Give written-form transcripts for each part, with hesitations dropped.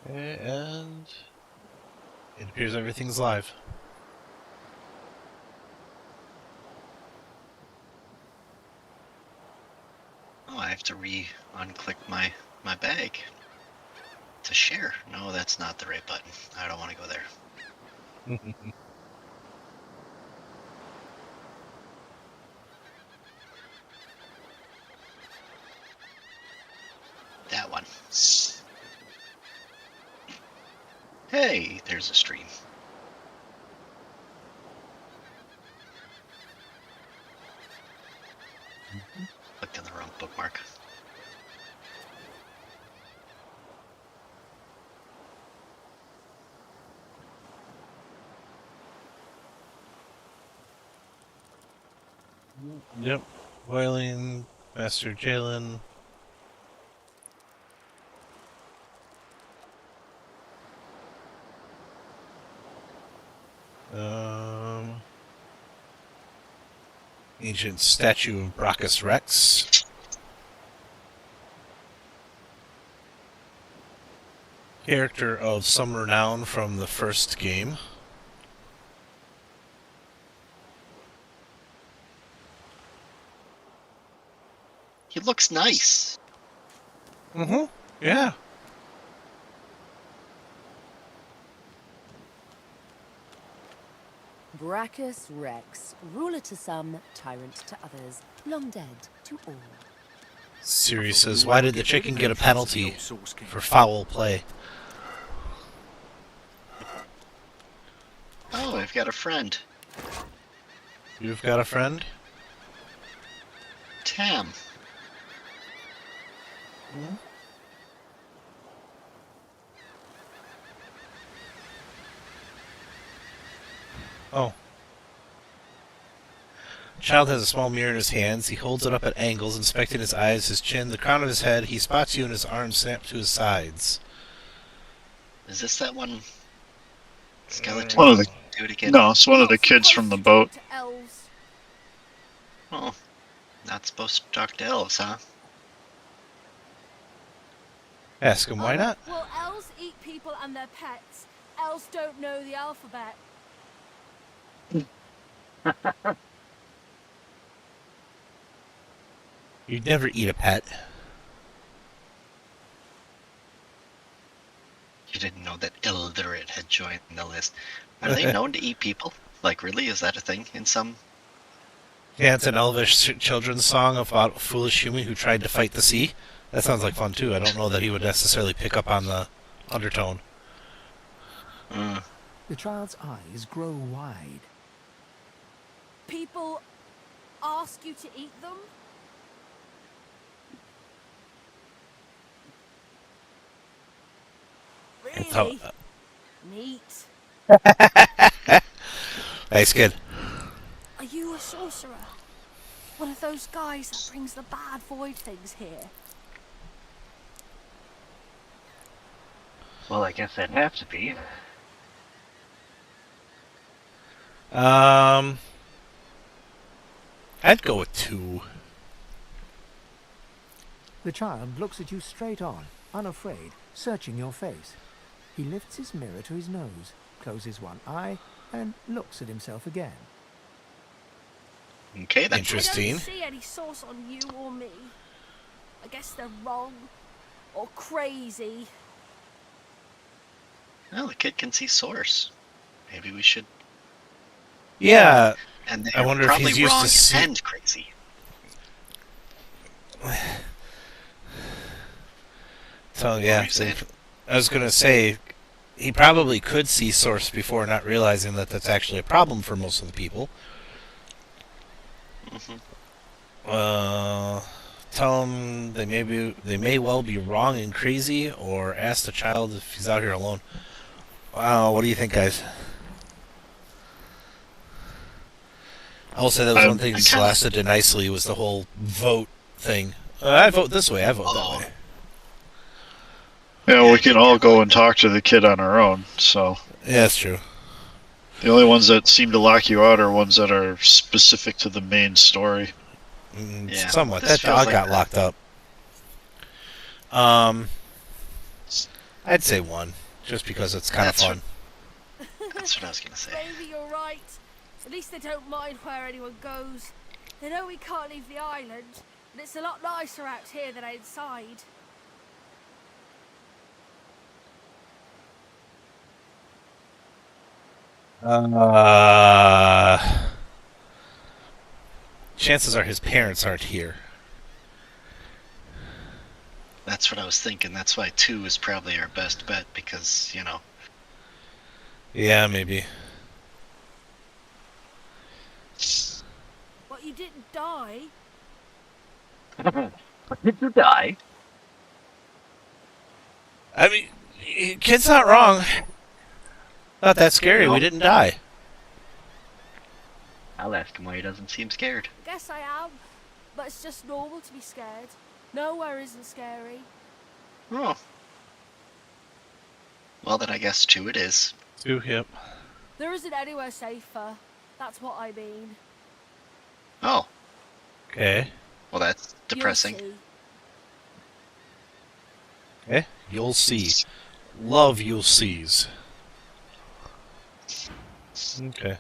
Okay, and it appears everything's live. Oh, I have to unclick my bag to share. No, that's not the right button. I don't want to go there. That one. Hey, there's a stream. Clicked on the wrong bookmark. Yep. Boiling, Master Jalen. Ancient statue of Brachus Rex. Character of some renown from the first game. He looks nice. Mm-hmm. Yeah. Brachus Rex, ruler to some, tyrant to others, long dead to all. Siri says, why did the chicken get a penalty for foul play? Oh, I've got a friend. You've got a friend? Tam. Hmm? Oh. Child has a small mirror in his hands. He holds it up at angles, inspecting his eyes, his chin, the crown of his head. He spots you and his arms snap to his sides. Is this that one skeleton? One of the Do it again. No, it's one of the kids from the boat. Oh, not supposed to talk to elves, huh? Ask him, why not? Well, elves eat people and their pets. Elves don't know the alphabet. You'd never eat a pet. You didn't know that illiterate had joined the list. Are they known to eat people? Like, really? Is that a thing in some? Yeah, it's an elvish children's song about a foolish human who tried to fight the sea. That sounds like fun, too. I don't know that he would necessarily pick up on the undertone. The child's eyes grow wide. People ask you to eat them? Really? Neat. Nice kid. Are you a sorcerer? One of those guys that brings the bad void things here? Well, I guess I'd have to be. I'd go with 2. The child looks at you straight on, unafraid, searching your face. He lifts his mirror to his nose, closes one eye, and looks at himself again. Okay, that's interesting. I don't see any source on you or me. I guess they're wrong or crazy. Well, the kid can see source. Maybe we should. Yeah. And I wonder if probably he's used wrong to see. and crazy. So yeah, What were you saying? I was gonna say he probably could see source before not realizing that that's actually a problem for most of the people. Tell him they may well be wrong and crazy, or ask the child if he's out here alone. What do you think, guys? I will say that was one thing Celeste did nicely was the whole vote thing. I vote this way. I vote that way. Yeah, we can all go and talk to the kid on our own, so. Yeah, that's true. The only ones that seem to lock you out are ones that are specific to the main story. Yeah, somewhat. this That feels dog like got that. locked up. I'd say 1, just because it's kind of That's fun. That's what I was gonna say. Maybe you're right. At least they don't mind where anyone goes. They know we can't leave the island, and it's a lot nicer out here than outside. Chances are his parents aren't here. That's what I was thinking. That's why 2 is probably our best bet because, you know. Yeah, maybe. But you didn't die. Did you die? I mean, kid's not wrong. Not that scary. We didn't die. I'll ask him why he doesn't seem scared. Guess I am. But it's just normal to be scared. Nowhere isn't scary. Oh. Well, then I guess 2 it is. 2, yep. There isn't anywhere safer. That's what I mean. Oh. Okay. Well, that's You'll depressing. see. Okay. You'll see. Love you'll sees. Okay.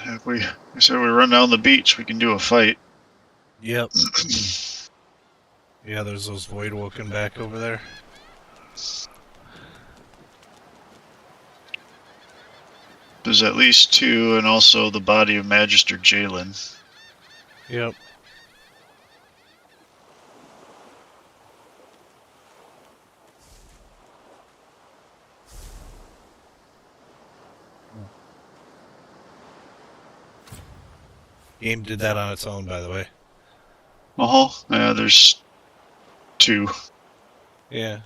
If we said we run down the beach, we can do a fight. Yep. Yeah, there's those void woken back over there. There's at least 2, and also the body of Magister Jalen. Yep. Game did that on its own, by the way. Yeah, there's 2. Yeah.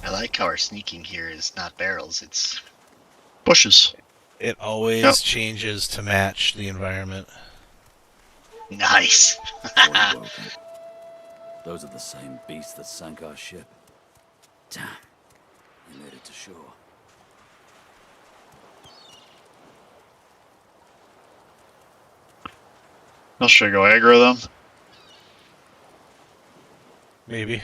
I like how our sneaking here is not barrels, it's... Bushes. It always Yep. changes to match the environment. Nice! Void woken. Those are the same beasts that sank our ship. Damn. They made it to shore. I'll should I go aggro them? Maybe.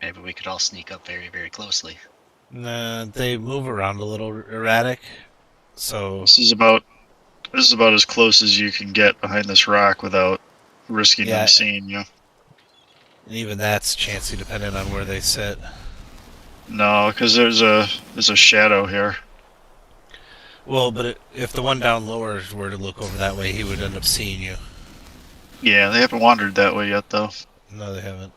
Maybe we could all sneak up very, very closely. Nah, they move around a little erratic. So, This is about as close as you can get behind this rock without risking Yeah. them seeing you. and even that's chancy depending on where they sit. No, because there's a shadow here. Well, but if the one down lower were to look over that way, he would end up seeing you. Yeah, they haven't wandered that way yet, though. No, they haven't.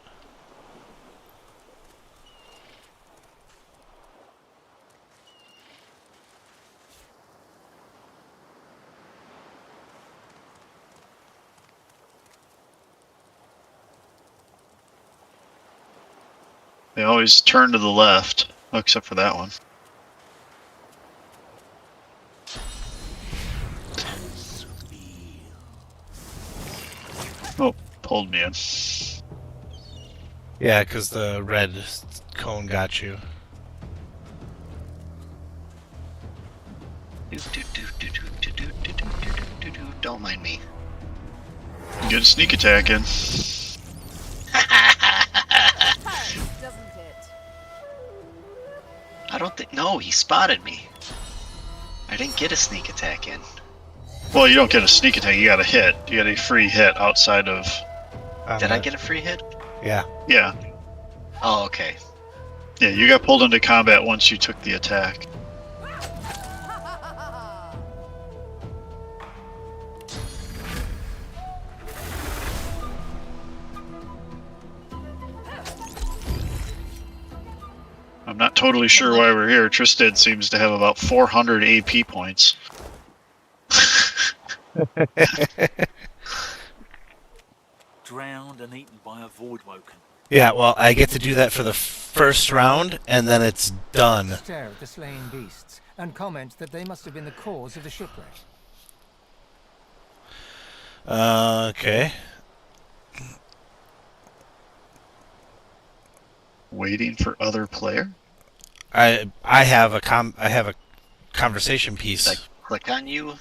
They always turn to the left, except for that one. Oh, pulled me in. Yeah, because the red cone got you. Don't mind me. Get a sneak attack in. Doesn't it? I don't think... No, he spotted me. I didn't get a sneak attack in. Well, you don't get a sneak attack, you got a hit. You get a free hit outside of... Did I get a free hit? Yeah. Yeah. Oh, okay. Yeah, you got pulled into combat once you took the attack. I'm not totally sure why we're here. Tristad seems to have about 400 AP points. Drowned and eaten by a void woken. Yeah, well, I get to do that for the first round, and then it's done. Stare at the slain beasts and comment that they must have been the cause of the shipwreck. Okay. Waiting for other player? I have a conversation piece. Like, click on you?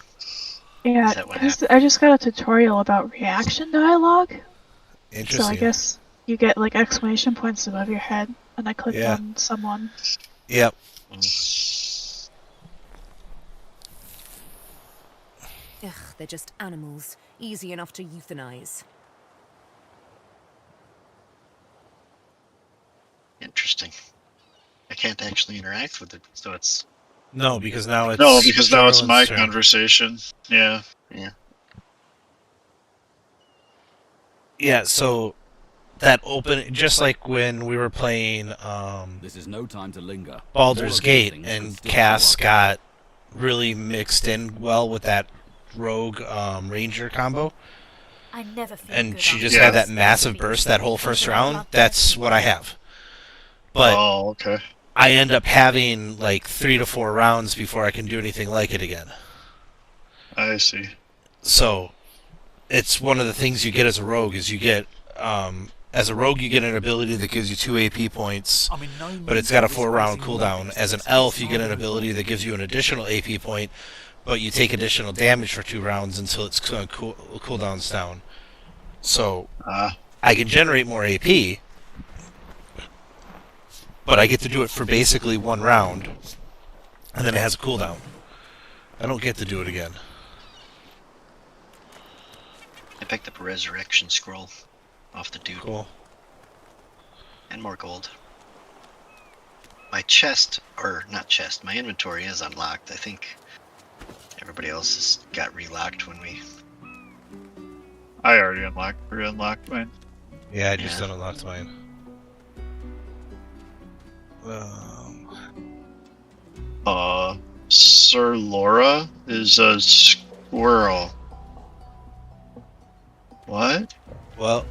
Yeah, Is that what because I just got a tutorial about reaction dialogue. So I Interesting. guess you get like exclamation points above your head, and I clicked Yeah. on someone. Yep. Ugh, they're just animals. Easy enough to euthanize. Interesting. I can't actually interact with it, so it's No, because now it's No, because now it's Jorlin's my turn. conversation. Yeah. Yeah, so that open, just like when we were playing This is no time to linger. Baldur's All of these Gate, things can and still Cass show up. got really mixed in well with that rogue ranger combo, I never feel and good she after just Yeah. had that this. massive burst that whole first round. That's what I have. But Oh, okay. I end up having like 3 to 4 rounds before I can do anything like it again. I see. So it's one of the things you get as a rogue is you get as a rogue you get an ability that gives you 2 AP points, but it's got a 4-round cooldown. As an elf you get an ability that gives you an additional AP point, but you take additional damage for 2 rounds until its cooldowns down. So I can generate more AP, but I get to do it for basically 1 round, and then it has a cooldown. I don't get to do it again. I picked up a resurrection scroll off the dude. Cool. And more gold. My chest, or not chest, my inventory is unlocked. I think everybody else has got relocked when we... I already re-unlocked mine. Yeah, I just Yeah. unlocked mine. Sir Laura is a squirrel. What? Well,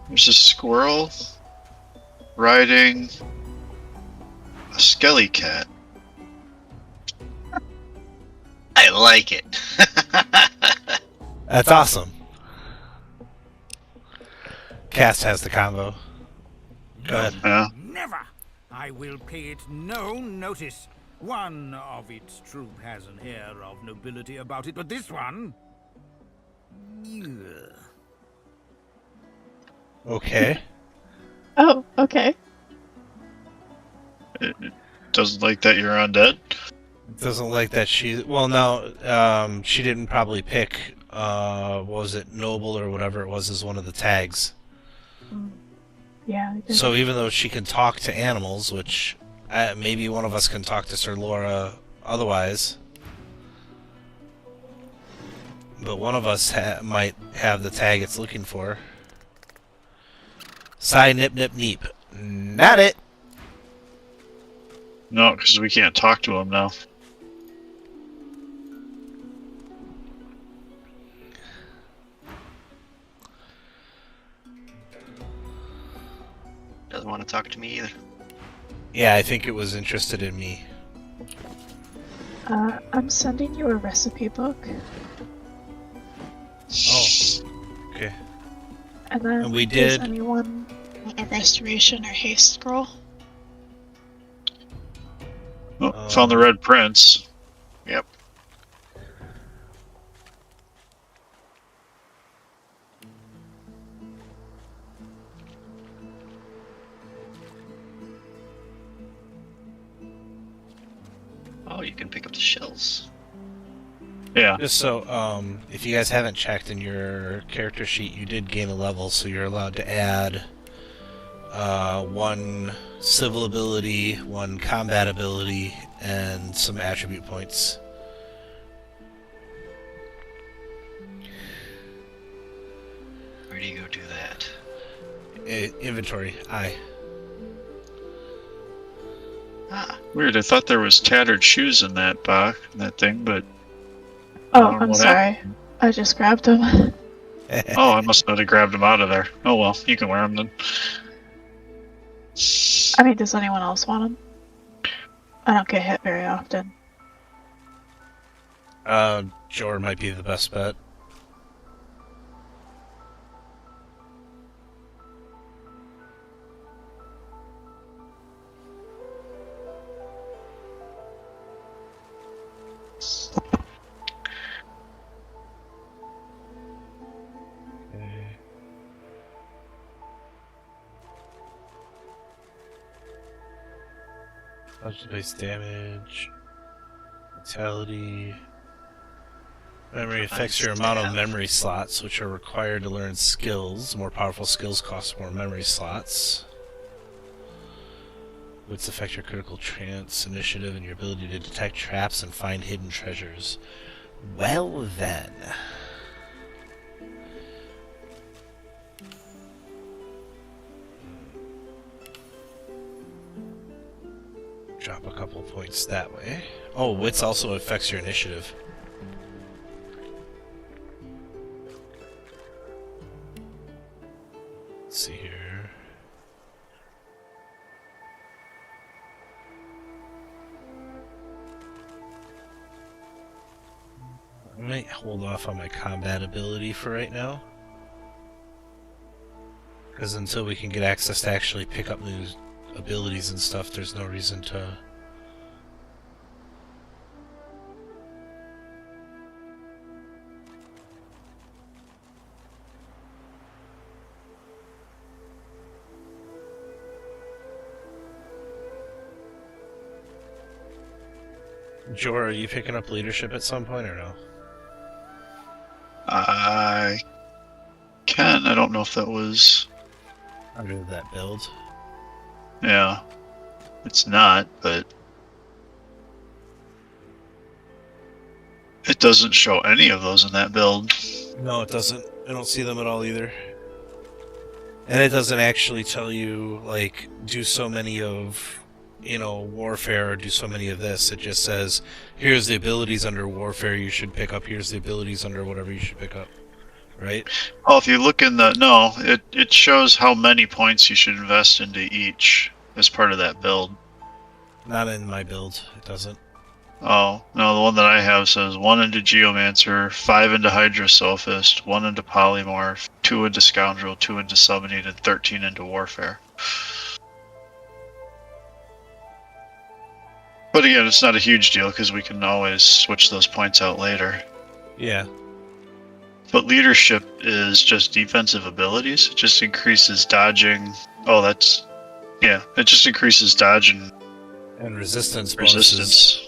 There's a squirrel riding a skelly cat. I like it! that's awesome. Cast has the combo. Go ahead. Yeah. Never! I will pay it no notice. One of its troop has an air of nobility about it, but this one... Ugh. Okay. Oh, okay. It doesn't like that you're undead. Doesn't like that she. Well, no, she didn't probably pick. What was it, noble or whatever it was, as one of the tags. Yeah. I did. So even though she can talk to animals, which maybe one of us can talk to Sir Laura otherwise, but one of us might have the tag it's looking for. Sigh nip nip neep. Not it. No, because we can't talk to him now. Doesn't want to talk to me either. Yeah, I think it was interested in me. I'm sending you a recipe book, Oh. Okay. and then And we does did- anyone want a restoration or haste scroll? Oh, found the red prince. Yep. Oh, you can pick up the shells. Yeah. Just so, if you guys haven't checked in your character sheet, you did gain a level, so you're allowed to add 1 civil ability, 1 combat ability, and some attribute points. Where do you go do that? Inventory, I. Ah, Weird. I thought there was tattered shoes in that thing, but Oh, Um, I'm what sorry. I just grabbed them. oh, I must not have grabbed him out of there. Oh well, you can wear them then. I mean, does anyone else want them? I don't get hit very often. Jor might be the best bet. Base damage. Vitality. Memory affects your amount of memory slots, which are required to learn skills. More powerful skills cost more memory slots. Wits affect your critical chance, initiative, and your ability to detect traps and find hidden treasures. Well then. Drop a couple points that way. Oh, wits also affects your initiative. Let's see here. I might hold off on my combat ability for right now. Because until we can get access to actually pick up new abilities and stuff, there's no reason to... Jor, are you picking up leadership at some point or no? I can. I don't know if that was... Under that build? Yeah. It's not, but... It doesn't show any of those in that build. No, it doesn't. I don't see them at all either. And it doesn't actually tell you, like, do so many of, you know, warfare or do so many of this. It just says, here's the abilities under warfare you should pick up, here's the abilities under whatever you should pick up. Right? Oh, if you look in the... No, it shows how many points you should invest into each as part of that build. Not in my build. It doesn't. Oh, no, the one that I have says 1 into Geomancer, 5 into Hydrosophist, 1 into Polymorph, 2 into Scoundrel, 2 into Summoning, and 13 into Warfare. But again, it's not a huge deal because we can always switch those points out later. Yeah. But leadership is just defensive abilities. It just increases dodging. Oh, that's... Yeah, it just increases dodge and resistance resistance. Bonuses.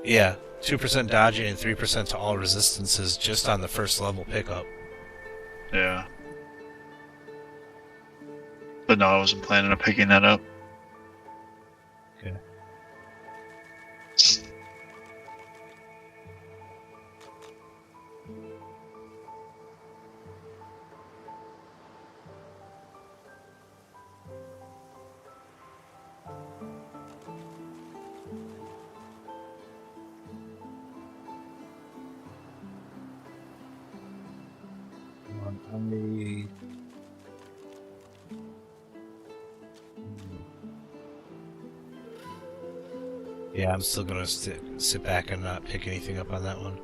Yeah, 2% dodging and 3% to all resistances just on the first level pickup. Yeah. But no, I wasn't planning on picking that up. Okay. Yeah, I'm still gonna sit back and not pick anything up on that one.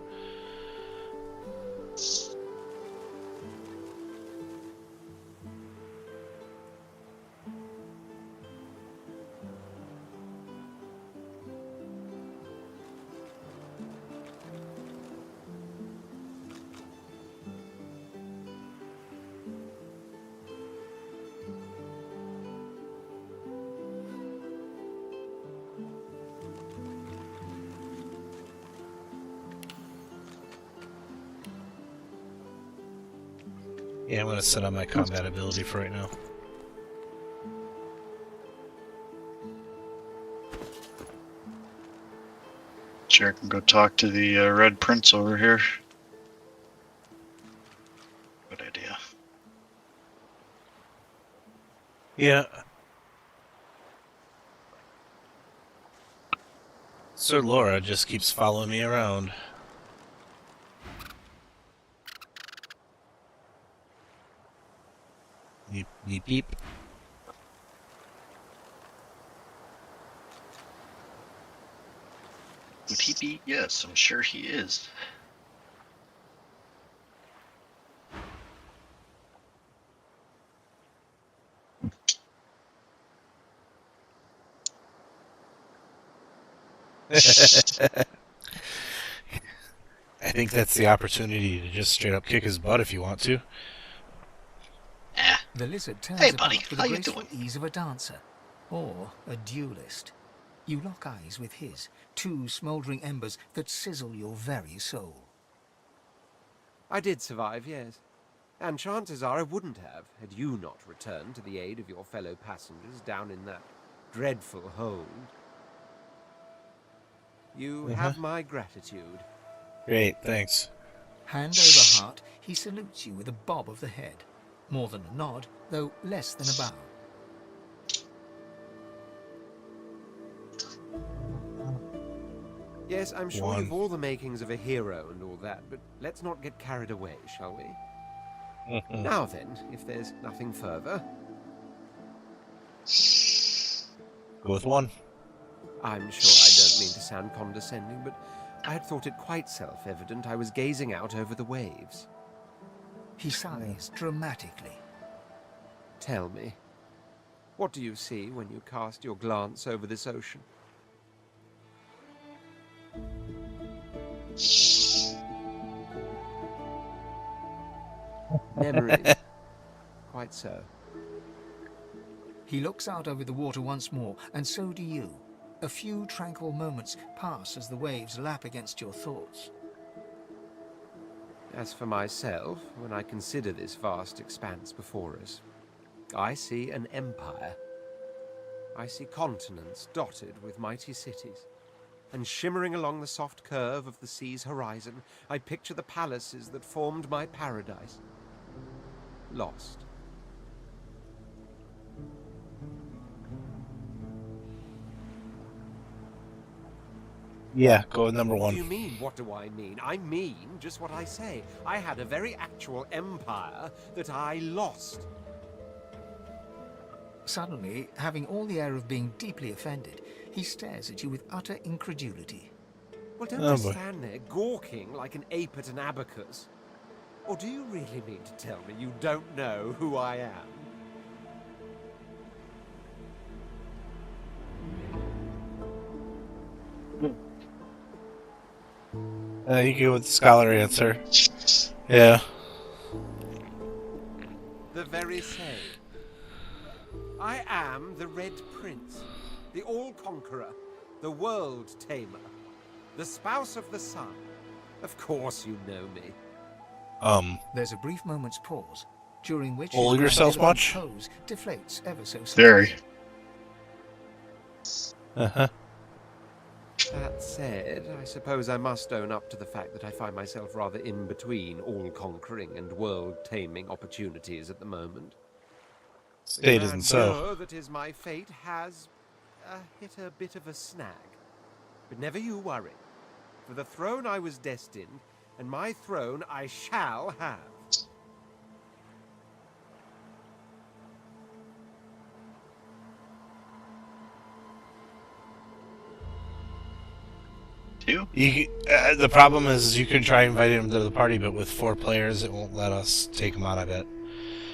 Yeah, I'm gonna sit on my combat ability for right now. Sure, I can go talk to the Red Prince over here. Good idea. Yeah. Sir Laura just keeps following me around. Beep, beep, beep. Would he be? Yes, I'm sure he is. I think that's the opportunity to just straight up kick his butt if you want to. The lizard turns Hey, buddy, about with how the you graceful doing? ease of a dancer, or a duelist. You lock eyes with his, two smouldering embers that sizzle your very soul. I did survive, yes. And chances are I wouldn't have, had you not returned to the aid of your fellow passengers down in that dreadful hold. You have my gratitude. Great, thanks. Hand over heart, he salutes you with a bob of the head. More than a nod, though less than a bow. Yes, I'm sure you've all the makings of a hero and all that, but let's not get carried away, shall we? Now then, if there's nothing further... Go with 1. I'm sure I don't mean to sound condescending, but I had thought it quite self-evident I was gazing out over the waves. He sighs dramatically. Tell me, what do you see when you cast your glance over this ocean? Memories. Quite so. He looks out over the water once more, and so do you. A few tranquil moments pass as the waves lap against your thoughts. As for myself, when I consider this vast expanse before us, I see an empire. I see continents dotted with mighty cities. And shimmering along the soft curve of the sea's horizon, I picture the palaces that formed my paradise. Lost. Yeah, go with number 1. What do you mean, what do I mean? I mean just what I say. I had a very actual empire that I lost. Suddenly, having all the air of being deeply offended, he stares at you with utter incredulity. Well, don't just stand there gawking like an ape at an abacus. Or do you really mean to tell me you don't know who I am? You go with the scholar answer. Yeah. The very same. I am the Red Prince, the All-Conqueror, the World-Tamer, the spouse of the sun. Of course you know me. There's a brief moment's pause, during which Hold yourself much? Pose deflates ever so Very. Uh-huh. That said, I suppose I must own up to the fact that I find myself rather in between all-conquering and world-taming opportunities at the moment. State isn't so. That is my fate has hit a bit of a snag. But never you worry. For the throne I was destined, and my throne I shall have. The problem is you can try inviting him to the party, but with 4 players, it won't let us take him out of it.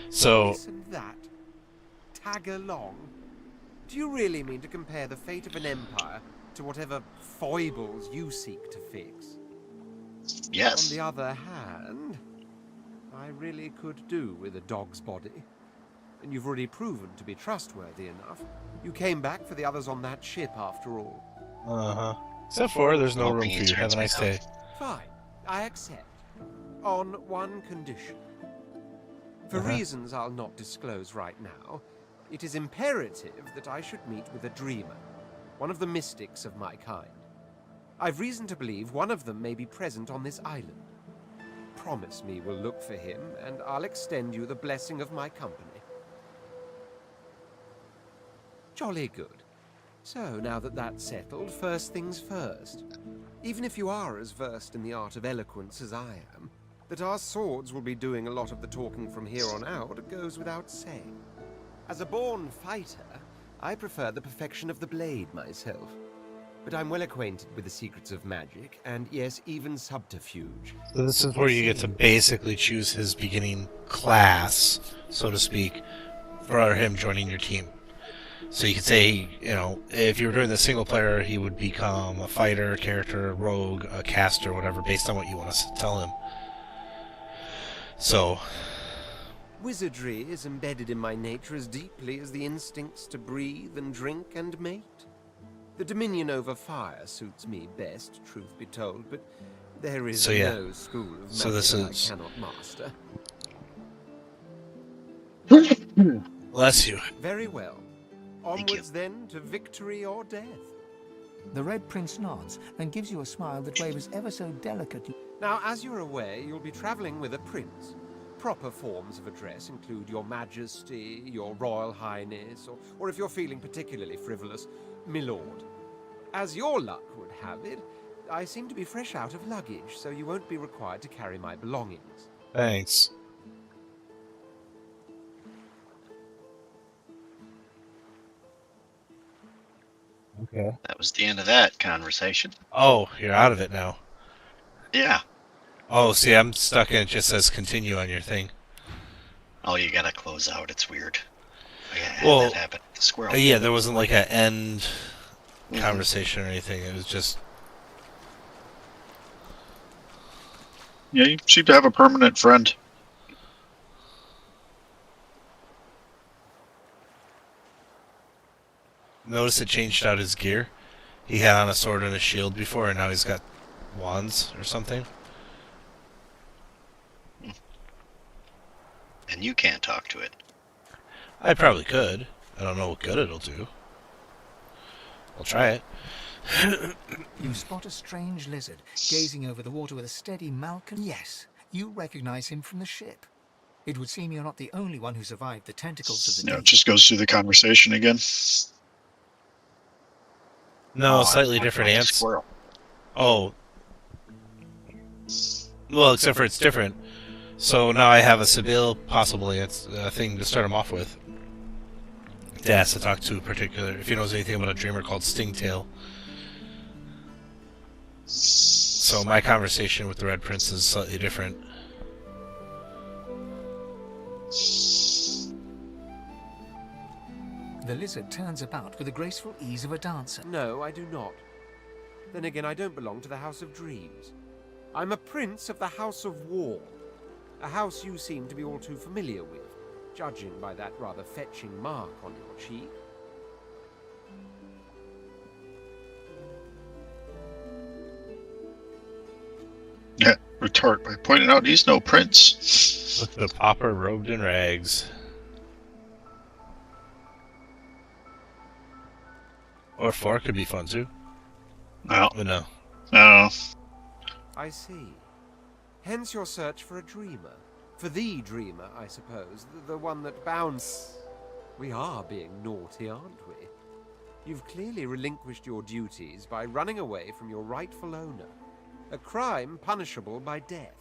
So. Listen to that. Tag along. Do you really mean to compare the fate of an empire to whatever foibles you seek to fix? Yes. On the other hand, I really could do with a dog's body. And you've already proven to be trustworthy enough. You came back for the others on that ship, after all. Uh-huh. Except for there's no room for you. Have a nice day. Fine. I accept. On one condition. For reasons I'll not disclose right now, it is imperative that I should meet with a dreamer, one of the mystics of my kind. I've reason to believe one of them may be present on this island. Promise me we'll look for him, and I'll extend you the blessing of my company. Jolly good. So, now that that's settled, first things first. Even if you are as versed in the art of eloquence as I am, that our swords will be doing a lot of the talking from here on out goes without saying. As a born fighter, I prefer the perfection of the blade myself. But I'm well acquainted with the secrets of magic, and yes, even subterfuge. So this is where you get to basically choose his beginning class, so to speak, for him joining your team. So you could say, you know, if you were doing the single player, he would become a fighter, character, rogue, a caster, whatever, based on what you want to tell him. So... Wizardry is embedded in my nature as deeply as the instincts to breathe and drink and mate. The dominion over fire suits me best, truth be told, but there is So, yeah. no school of So this magic is- I cannot master. Bless you. Very well. Thank you. Onwards then to victory or death. The Red Prince nods and gives you a smile that wavers ever so delicately. Now, as you're aware, you'll be travelling with a prince. Proper forms of address include Your Majesty, Your Royal Highness, or if you're feeling particularly frivolous, Milord. As your luck would have it, I seem to be fresh out of luggage, so you won't be required to carry my belongings. Thanks. Okay. That was the end of that conversation. Oh, you're out of it now. Yeah. Oh, see, I'm stuck and it just says continue on your thing. Oh, you gotta close out. It's weird. I had Well, that happen. The squirrel. Yeah, there wasn't like an end Mhm. conversation or anything. It was just... Yeah, you seem to have a permanent friend. Notice it changed out his gear. He had on a sword and a shield before, and now he's got wands or something. And you can't talk to it. I probably could. I don't know what good it'll do. I'll try it. You spot a strange lizard gazing over the water with a steady malcon. Yes, you recognize him from the ship. It would seem you're not the only one who survived the tentacles of the Yeah, it deep. just goes through the conversation again. No, Oh, slightly I different like a ants. squirrel. Oh. Well, except for it's different. So now I have a Sibyl, possibly, it's a thing to start him off with. To ask to talk to in particular, if he knows anything about a dreamer called Stingtail. So my conversation with the Red Prince is slightly different. The lizard turns about with the graceful ease of a dancer. No, I do not. Then again, I don't belong to the House of Dreams. I'm a prince of the House of War. A house you seem to be all too familiar with, judging by that rather fetching mark on your cheek. Yeah, retort by pointing out he's no prince. Look at the pauper robed in rags. Or 4 could be fun too. No, But no. no. I see. Hence your search for a dreamer. For the dreamer, I suppose. The one that bounds. We are being naughty, aren't we? You've clearly relinquished your duties by running away from your rightful owner. A crime punishable by death.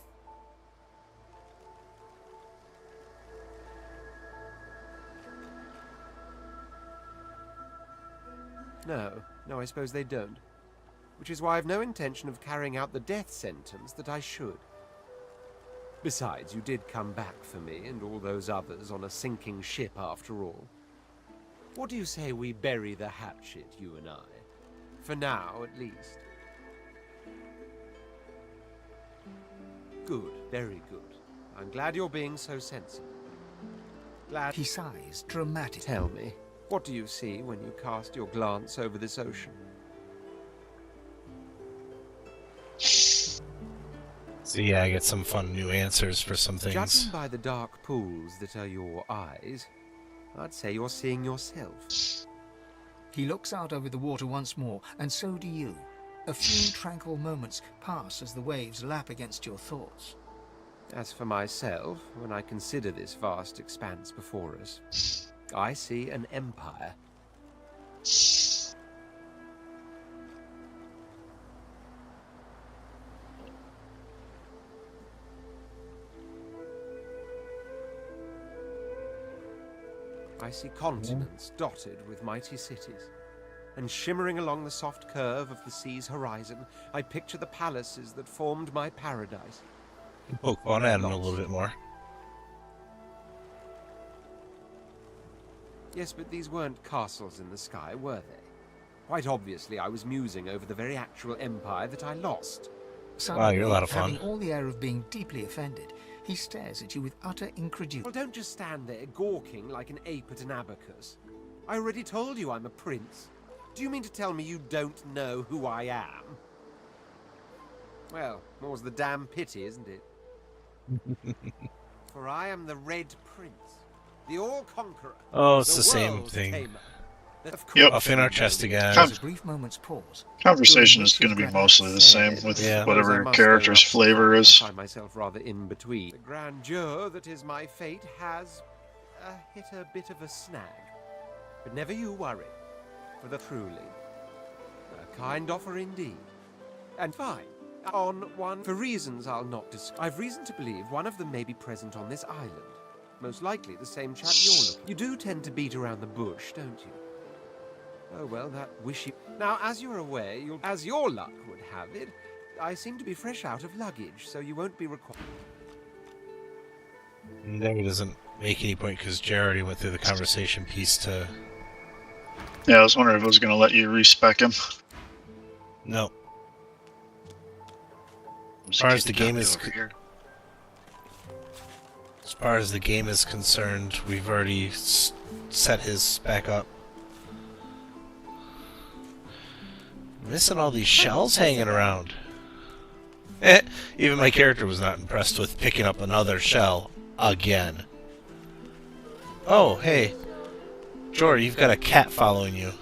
No, I suppose they don't. Which is why I've no intention of carrying out the death sentence that I should. Besides, you did come back for me and all those others on a sinking ship after all. What do you say we bury the hatchet, you and I? For now, at least. Good, very good. I'm glad you're being so sensible. Glad... He sighs, dramatic. Tell me, what do you see when you cast your glance over this ocean? So yeah, I get some fun new answers for some things. Judging by the dark pools that are your eyes, I'd say you're seeing yourself. He looks out over the water once more, and so do you. A few tranquil moments pass as the waves lap against your thoughts. As for myself, when I consider this vast expanse before us, I see an empire. I see continents dotted with mighty cities. And shimmering along the soft curve of the sea's horizon, I picture the palaces that formed my paradise. Poke fun at him a little bit more. Yes, but these weren't castles in the sky, were they? Quite obviously, I was musing over the very actual empire that I lost. Wow, you're a lot of fun. Having all the air of being deeply offended, he stares at you with utter incredulity. Well, don't just stand there gawking like an ape at an abacus. I already told you I'm a prince. Do you mean to tell me you don't know who I am? Well, more's the damn pity, isn't it? For I am the Red Prince, the All-Conqueror, Oh, it's the same world's thing. tamer. Of Yep. Off in our chest again. There was a brief moment's pause. Conversation during is which going to his be mostly the same with Yeah. whatever I your must character's own up to flavor the fact is. I find myself rather in between. The grandeur that is my fate has hit a bit of a snag. But never you worry, for the truly a kind offer indeed. And fine, on one for reasons I'll not discuss. I've reason to believe one of them may be present on this island. Most likely the same chap you're looking. You do tend to beat around the bush, don't you? Oh well, that wishy. Now, as you're aware, as your luck would have it, I seem to be fresh out of luggage, so you won't be required. That doesn't make any point because Jer already went through the conversation piece to. Yeah, I was wondering if it was going to let you respec him. No. As far as the game is here. As far as the game is concerned, we've already set his back up. Missing all these shells hanging around. Even my character was not impressed with picking up another shell again. Oh, hey. Jor, you've got a cat following you.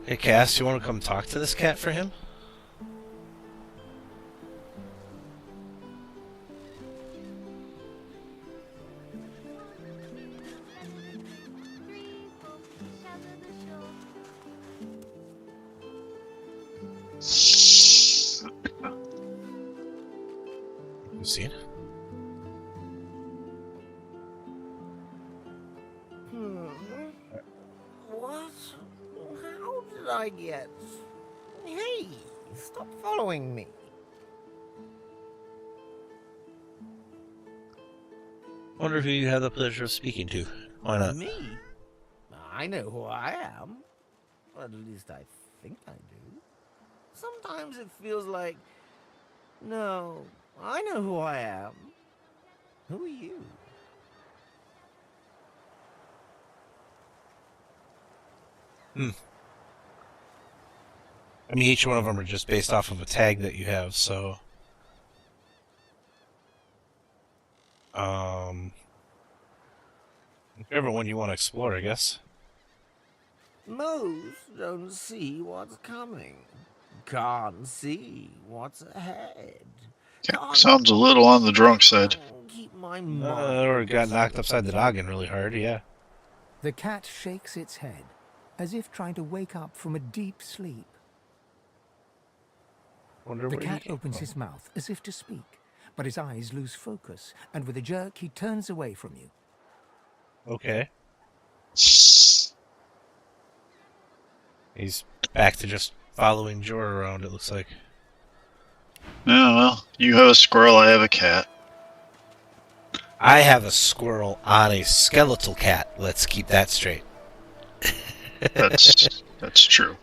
Hey, Cass, you want to come talk to this cat for him? You see it? What? How did I get? Hey, stop following me. Wonder who you have the pleasure of speaking to. Why not? Me? I know who I am. Or at least I think I do. Sometimes it feels like... No, I know who I am. Who are you? I mean, each one of them are just based off of a tag that you have, so... Whichever one you want to explore, I guess. Most don't see what's coming. Can't see what's ahead. Sounds a little on the drunk side. Keep my mind. Or got knocked upside the noggin really hard, yeah. The cat shakes its head, as if trying to wake up from a deep sleep. Wonder The where cat he opens came his mouth as if to speak, but his eyes lose focus, and with a jerk he turns away from you. from. Okay. He's back to just following Jor around, it looks like. Yeah, well, you have a squirrel, I have a cat. I have a squirrel on a skeletal cat. Let's keep that straight. That's true.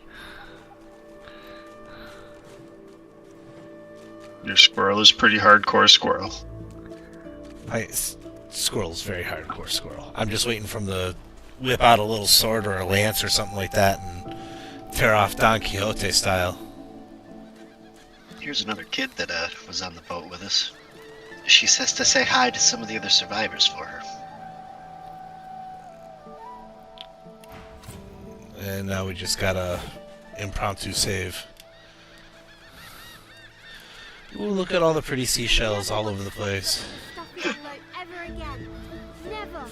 Your squirrel is pretty hardcore squirrel. Squirrel's very hardcore squirrel. I'm just waiting for him to whip out a little sword or a lance or something like that and tear off Don Quixote style. Here's another kid that was on the boat with us. She says to say hi to some of the other survivors for her. And now we just got a impromptu save. Ooh, look at all the pretty seashells all over the place. Ever again. Never.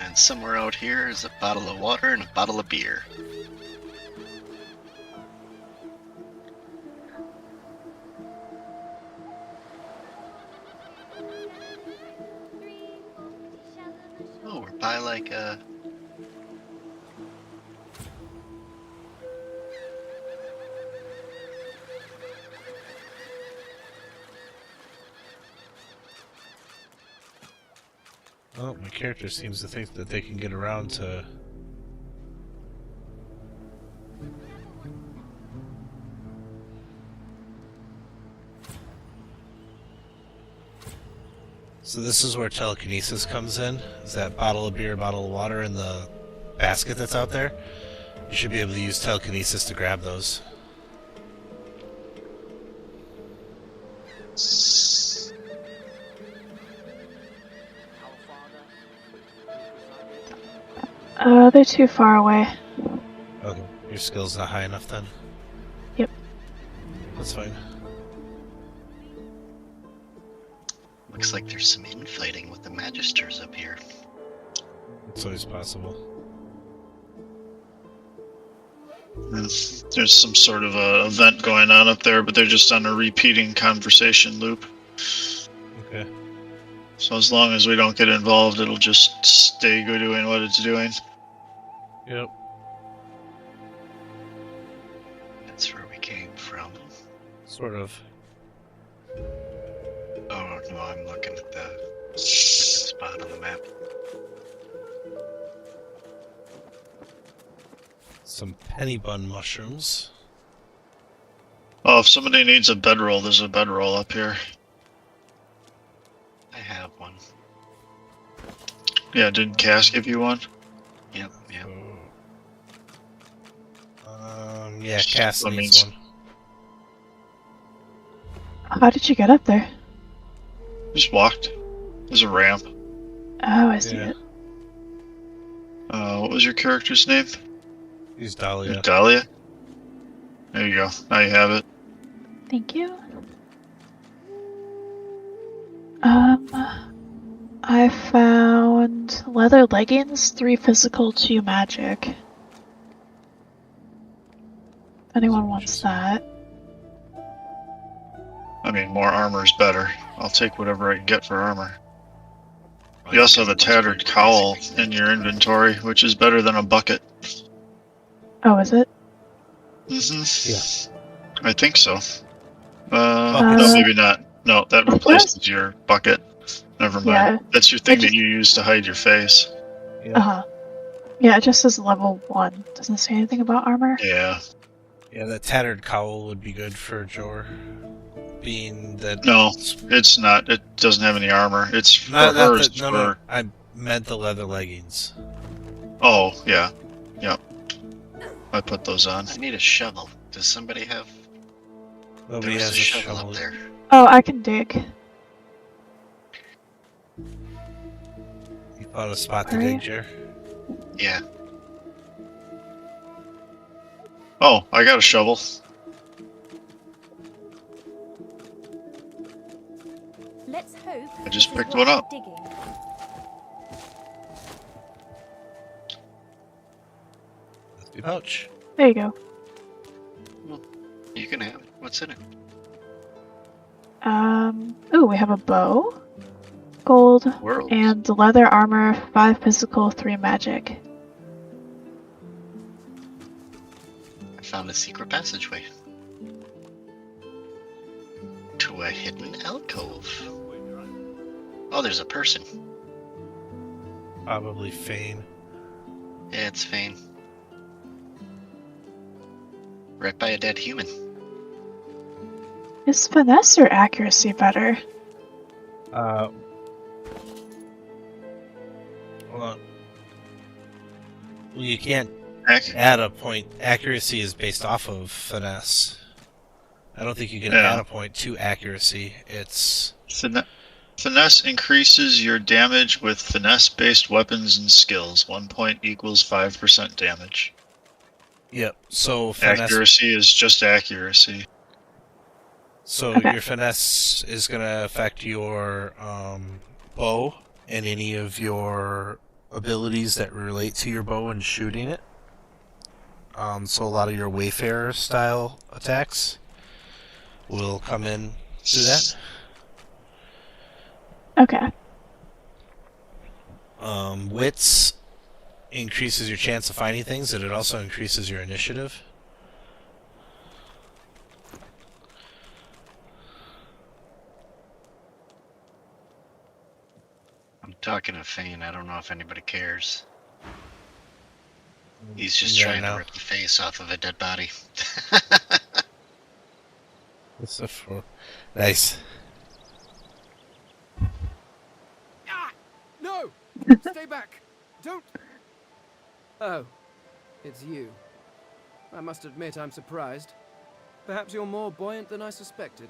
And somewhere out here is a bottle of water and a bottle of beer. Oh, we're by like a... Oh, my character seems to think that they can get around to... So this is where telekinesis comes in. Is that bottle of beer, bottle of water in the basket that's out there? You should be able to use telekinesis to grab those. They're too far away. Okay, your skill's not high enough then? Yep. That's fine. Looks like there's some infighting with the Magisters up here. It's always possible. There's some sort of a event going on up there, but they're just on a repeating conversation loop. Okay. So as long as we don't get involved, it'll just stay doing what it's doing. Yep. That's where we came from. Sort of. Oh no, I'm looking at the spot on the map. Some penny bun mushrooms. Oh, if somebody needs a bedroll, there's a bedroll up here. I have one. Yeah, did Cass give you one? Yep, yep. Yeah, Cass That needs means- one. How did you get up there? Just walked. There's a ramp. Oh, I see Yeah. it. What was your character's name? Use Dahlia. Dahlia? There you go. Now you have it. Thank you. I found leather leggings, 3 physical, 2 magic. If anyone wants that. I mean, more armor's better. I'll take whatever I can get for armor. You also have a tattered cowl in your inventory, which is better than a bucket. Oh, is it? Mm-hmm. I think so. Uh, No, maybe not. No, that replaces your bucket. Never mind. Yeah. That's your thing that you use to hide your face. Uh-huh. Yeah, it just says level 1. Doesn't say anything about armor. Yeah. Yeah, that tattered cowl would be good for Jor. Being that... No, it's not. It doesn't have any armor. It's for Not hers. the, no, I meant the leather leggings. Oh, yeah. Yep. I put those on. I need a shovel. Does somebody have... Nobody There's has a shovel up there. Oh, I can dig. You found a spot to Alright. dig, Jer? Yeah. Oh, I got a shovel. Let's hope. I just this is picked what one up. we're digging. The pouch. There you go. You can have it. What's in it? Ooh, we have a bow, gold, World. and leather armor, 5 physical, 3 magic. I found a secret passageway. To a hidden alcove. Oh, there's a person. Probably Fane. Yeah, it's Fane. Right by a dead human. Is finesse or accuracy better? Hold on. Well, you can't add a point. Accuracy is based off of finesse. I don't think you can add a point to accuracy. It's... Finesse increases your damage with finesse-based weapons and skills. 1 point equals 5% damage. Yep, so finesse... Accuracy is just accuracy. So your finesse is going to affect your bow and any of your abilities that relate to your bow and shooting it. So a lot of your Wayfarer style attacks will come in through that. Okay. Wits increases your chance of finding things, and it also increases your initiative. I'm talking to Fane. I don't know if anybody cares. He's just Yeah, trying no. to rip the face off of a dead body. What's the for? Nice. back! Don't... Oh, it's you. I must admit I'm surprised. Perhaps you're more buoyant than I suspected.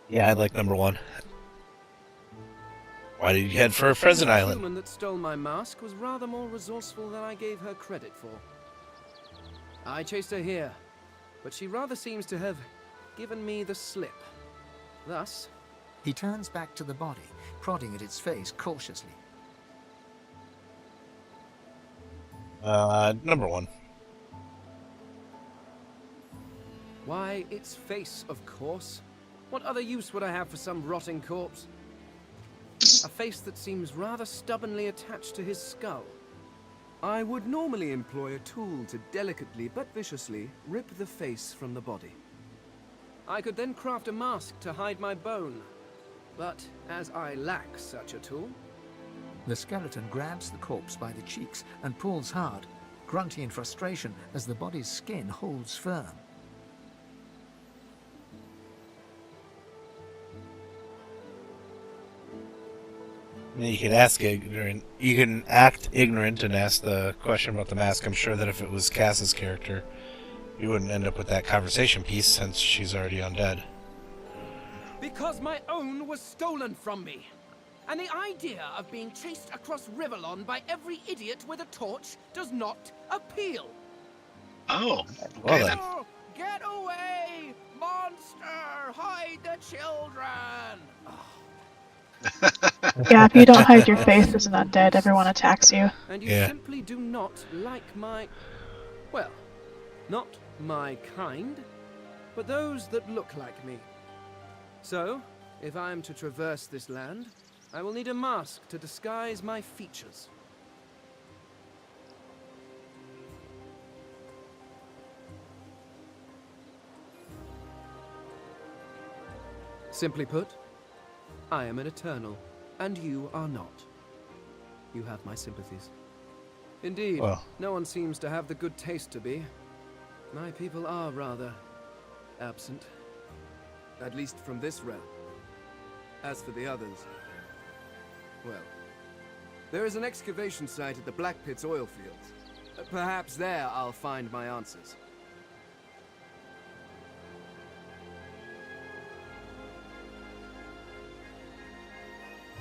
Yeah, I'd like number 1. Why did you head for a Pheasant The Island? human that stole my mask was rather more resourceful than I gave her credit for. I chased her here, but she rather seems to have given me the slip. Thus... He turns back to the body, prodding at its face cautiously. Number 1. Why, its face, of course. What other use would I have for some rotting corpse? A face that seems rather stubbornly attached to his skull. I would normally employ a tool to delicately but viciously rip the face from the body. I could then craft a mask to hide my bone. But as I lack such a tool... The skeleton grabs the corpse by the cheeks and pulls hard, grunting in frustration as the body's skin holds firm. You can ask ignorant. You can act ignorant and ask the question about the mask. I'm sure that if it was Cass's character, you wouldn't end up with that conversation piece since she's already undead. Because my own was stolen from me. And the idea of being chased across Rivellon by every idiot with a torch does not appeal. Oh, Well okay then. then. Get away! Monster! Hide the children! Yeah, if you don't hide your face as an undead, everyone attacks you. And you Yeah. simply do not like my... Well, not my kind, but those that look like me. So, if I am to traverse this land, I will need a mask to disguise my features. Simply put, I am an Eternal, and you are not. You have my sympathies. Indeed, Well. no one seems to have the good taste to be. My people are rather absent. At least from this realm. As for the others, well, there is an excavation site at the Black Pit's oil fields. Perhaps there I'll find my answers.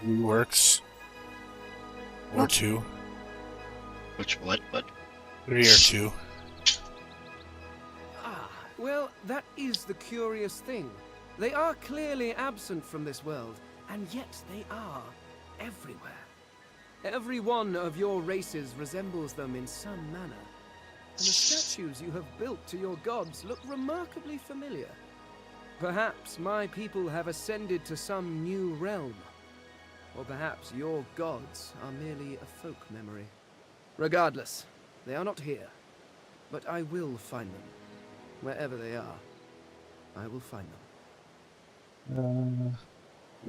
Works. Or 2. Which what? 3 or 2. Ah, well, that is the curious thing. They are clearly absent from this world, and yet they are everywhere. Every one of your races resembles them in some manner, and the statues you have built to your gods look remarkably familiar. Perhaps my people have ascended to some new realm, or perhaps your gods are merely a folk memory. Regardless, they are not here, but I will find them. Wherever they are, I will find them.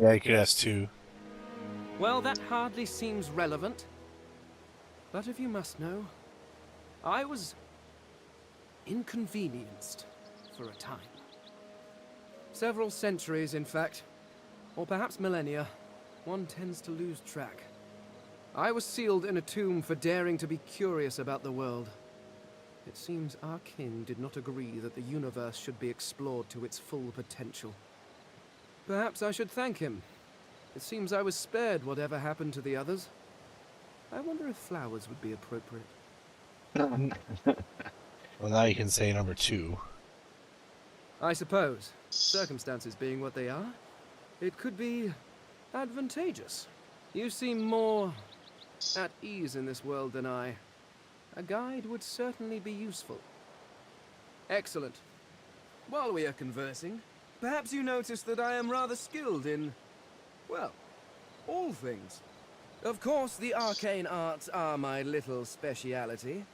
Yeah, you could ask 2. Well, that hardly seems relevant. But if you must know, I was inconvenienced for a time. Several centuries, in fact. Or perhaps millennia. One tends to lose track. I was sealed in a tomb for daring to be curious about the world. It seems our king did not agree that the universe should be explored to its full potential. Perhaps I should thank him. It seems I was spared whatever happened to the others. I wonder if flowers would be appropriate. Well, now you can say number 2. I suppose, circumstances being what they are, it could be advantageous. You seem more at ease in this world than I. A guide would certainly be useful. Excellent. While we are conversing, perhaps you notice that I am rather skilled in, well, all things. Of course, the arcane arts are my little speciality,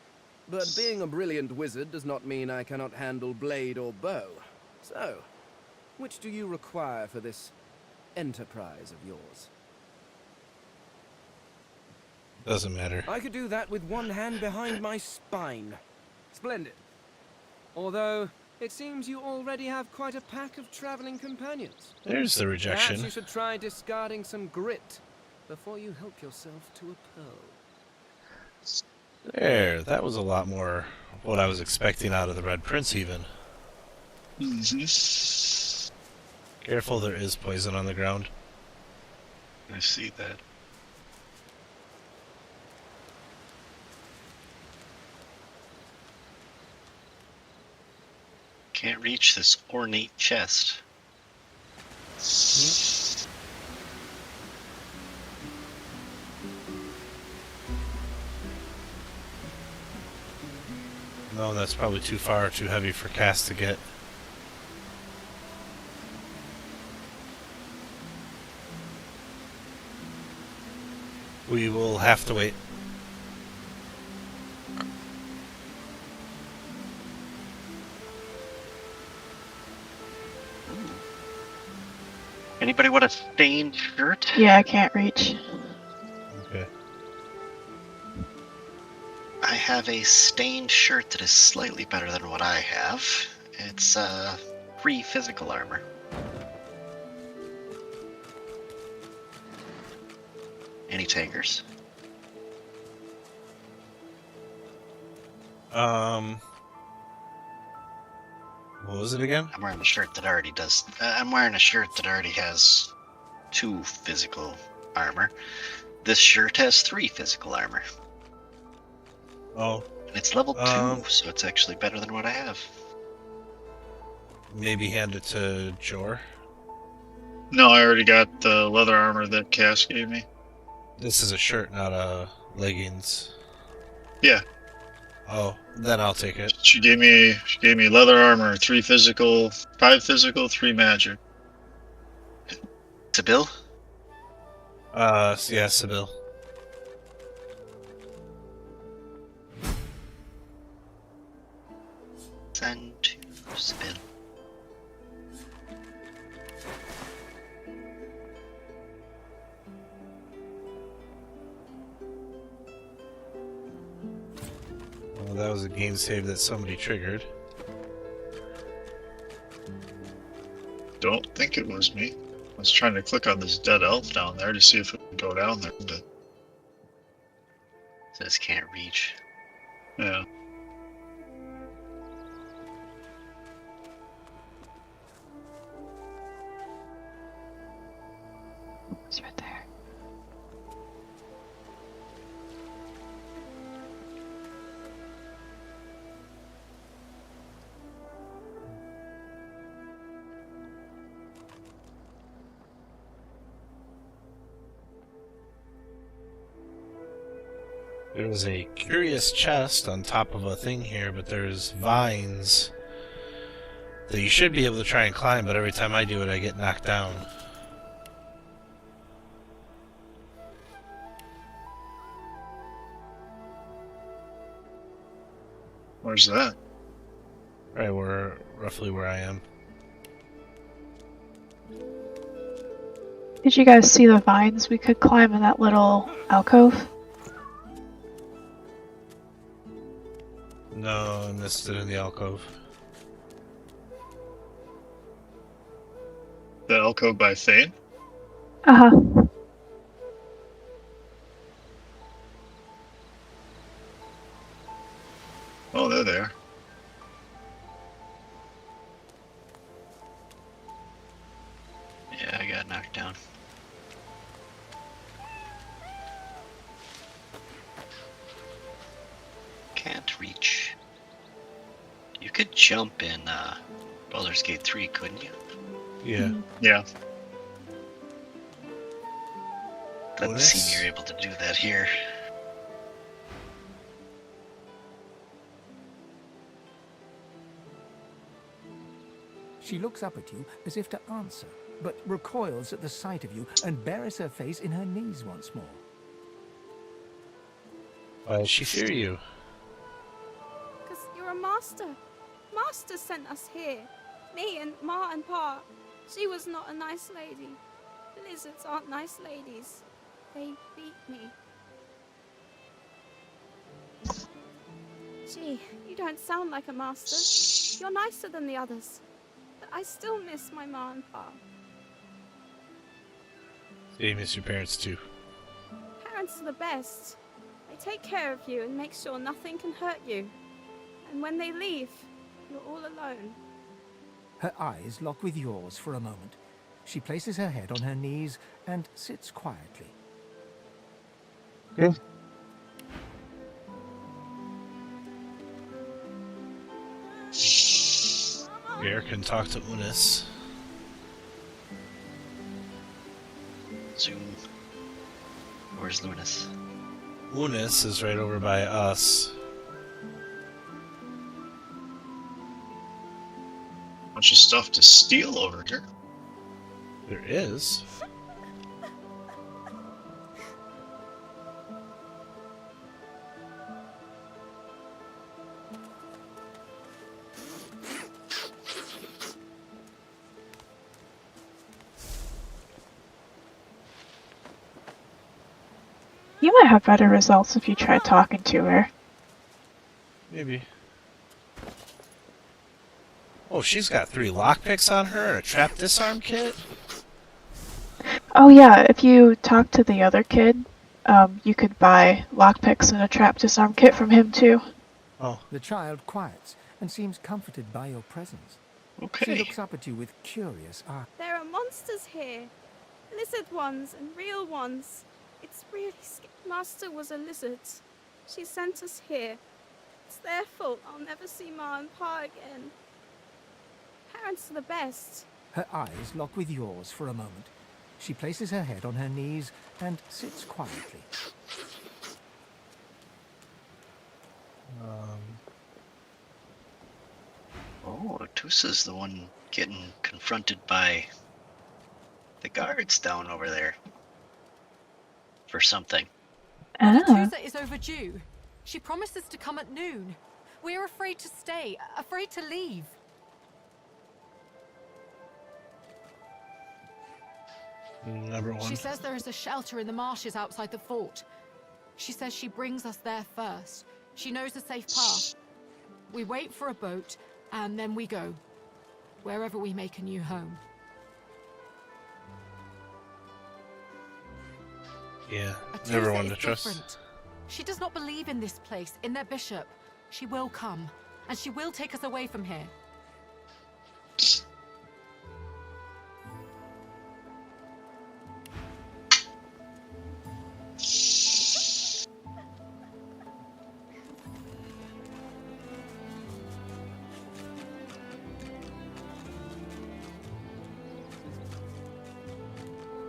but being a brilliant wizard does not mean I cannot handle blade or bow. So, which do you require for this enterprise of yours? Doesn't matter. I could do that with one hand behind my spine. Splendid. Although, It seems you already have quite a pack of traveling companions. There's the Perhaps rejection. you should try discarding some grit before you help yourself to a pearl. There, that was a lot more what I was expecting out of the Red Prince, even. Careful, there is poison on the ground. I see that. Can't reach this ornate chest. No, that's probably too far, too heavy for Cass to get. We will have to wait. Anybody want a stained shirt? Yeah, I can't reach. Okay. I have a stained shirt that is slightly better than what I have. It's free physical armor. Any takers? What was it again? I'm wearing a shirt that already does. I'm wearing a shirt that already has 2 physical armor. This shirt has 3 physical armor. Oh. And it's level 2, so it's actually better than what I have. Maybe hand it to Jor. No, I already got the leather armor that Cass gave me. This is a shirt, not a leggings. Yeah. Oh, then I'll take it. She gave me leather armor, 3 physical, 5 physical, 3 magic. Sibyl? Yeah, Sibyl. Send to Sibyl. Well, that was a game save that somebody triggered. Don't think it was me. I was trying to click on this dead elf down there to see if it would go down there, but Says can't reach. yeah. It's right there. There's a curious chest on top of a thing here, but there's vines that you should be able to try and climb, but every time I do it, I get knocked down. Where's that? Right roughly where I am. Did you guys see the vines we could climb in that little alcove? No, I missed it in the alcove. The alcove by Thane? Uh-huh. Oh, they're there. Yeah, I got knocked down. Can't reach. You could jump in Baldur's Gate 3, couldn't you? Yeah. Yeah. Doesn't seem you're able to do that here. She looks up at you as if to answer, but recoils at the sight of you and buries her face in her knees once more. Why does she fear you? Because you're a master. Master sent us here. Me and Ma and Pa. She was not a nice lady. Lizards aren't nice ladies. They beat me. Gee, you don't sound like a master. You're nicer than the others, but I still miss my ma and pa. So you miss your parents too. Parents are the best. They take care of you and make sure nothing can hurt you. And when they leave, you're all alone. Her eyes lock with yours for a moment. She places her head on her knees and sits quietly. Okay. Bear can talk to Unis. Zoom. Where's Lunas? Unis is right over by us. Bunch of stuff to steal over here. There is. You might have better results if you try talking to her. Maybe. Oh, she's got 3 lockpicks on her and a trap disarm kit? Oh yeah, if you talk to the other kid, you could buy lockpicks and a trap disarm kit from him too. Oh. The child quiets and seems comforted by your presence. Okay. She looks up at you with curious eyes. There are monsters here. Lizard ones and real ones. It's really scary. Master was a lizard. She sent us here. It's their fault I'll never see Ma and Pa again. Parents are the best. Her eyes lock with yours for a moment. She places her head on her knees and sits quietly. Oh, Tusa's the one getting confronted by the guards down over there. For something. Oh. Tusa is overdue. She promised us to come at noon. We're afraid to stay, afraid to leave. Number 1. She says there is a shelter in the marshes outside the fort. She says she brings us there first. She knows a safe path. We wait for a boat, and then we go. Wherever we make a new home. Yeah, Atusa never one is to trust. different. She does not believe in this place, in their bishop. She will come, and she will take us away from here.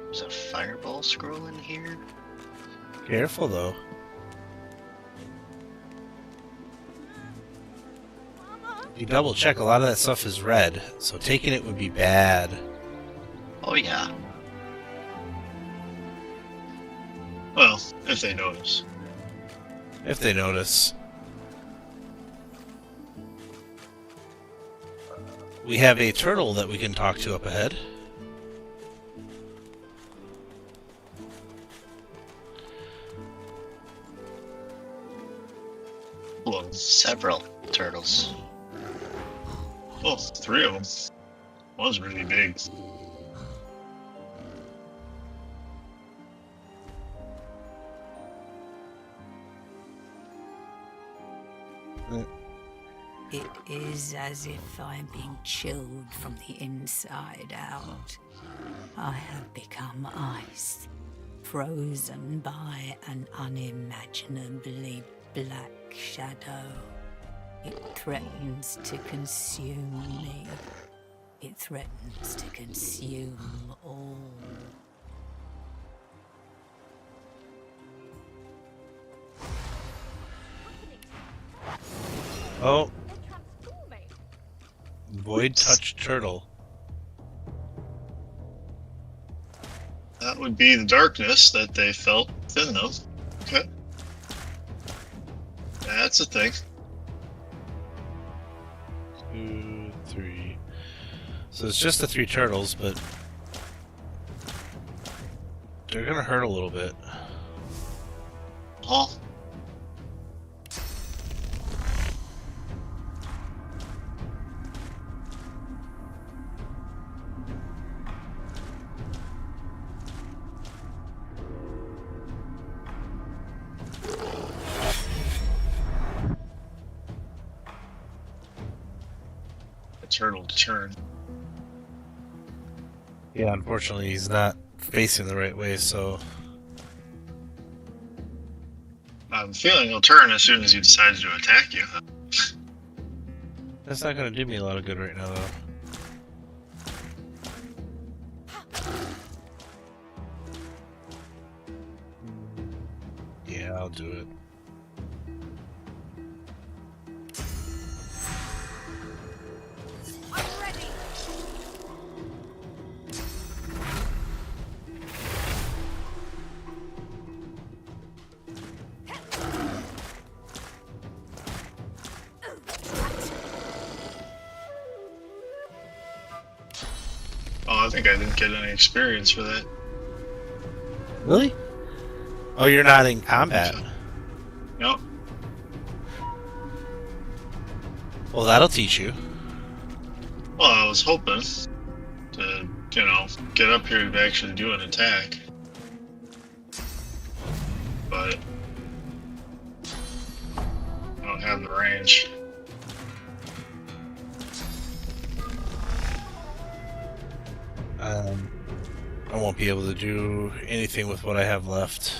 There's a fireball scroll in here. Careful though. You double check, a lot of that stuff is red, so taking it would be bad. Oh yeah. Well, if they notice. If they notice. We have a turtle that we can talk to up ahead. Well, several turtles. Oh, 3 of them. One's really big. It is as if I'm being chilled from the inside out. I have become ice, frozen by an unimaginably black shadow. It threatens to consume me. It threatens to consume all. Oh. Void touch turtle. That would be the darkness that they felt within them. Okay. That's a thing. 2, 3. So it's just the 3 turtles, but they're gonna hurt a little bit. Huh? turtle to turn. Yeah, unfortunately, he's not facing the right way, so... I'm feeling he'll turn as soon as he decides to attack you. That's not going to do me a lot of good right now, though. Yeah, I'll do it. I'm ready. Oh, I think I didn't get any experience for that. Really? Oh, you're not in combat. Nope. Well, that'll teach you. Well, I was hoping to, you know, get up here to actually do an attack. But I don't have the range. I won't be able to do anything with what I have left.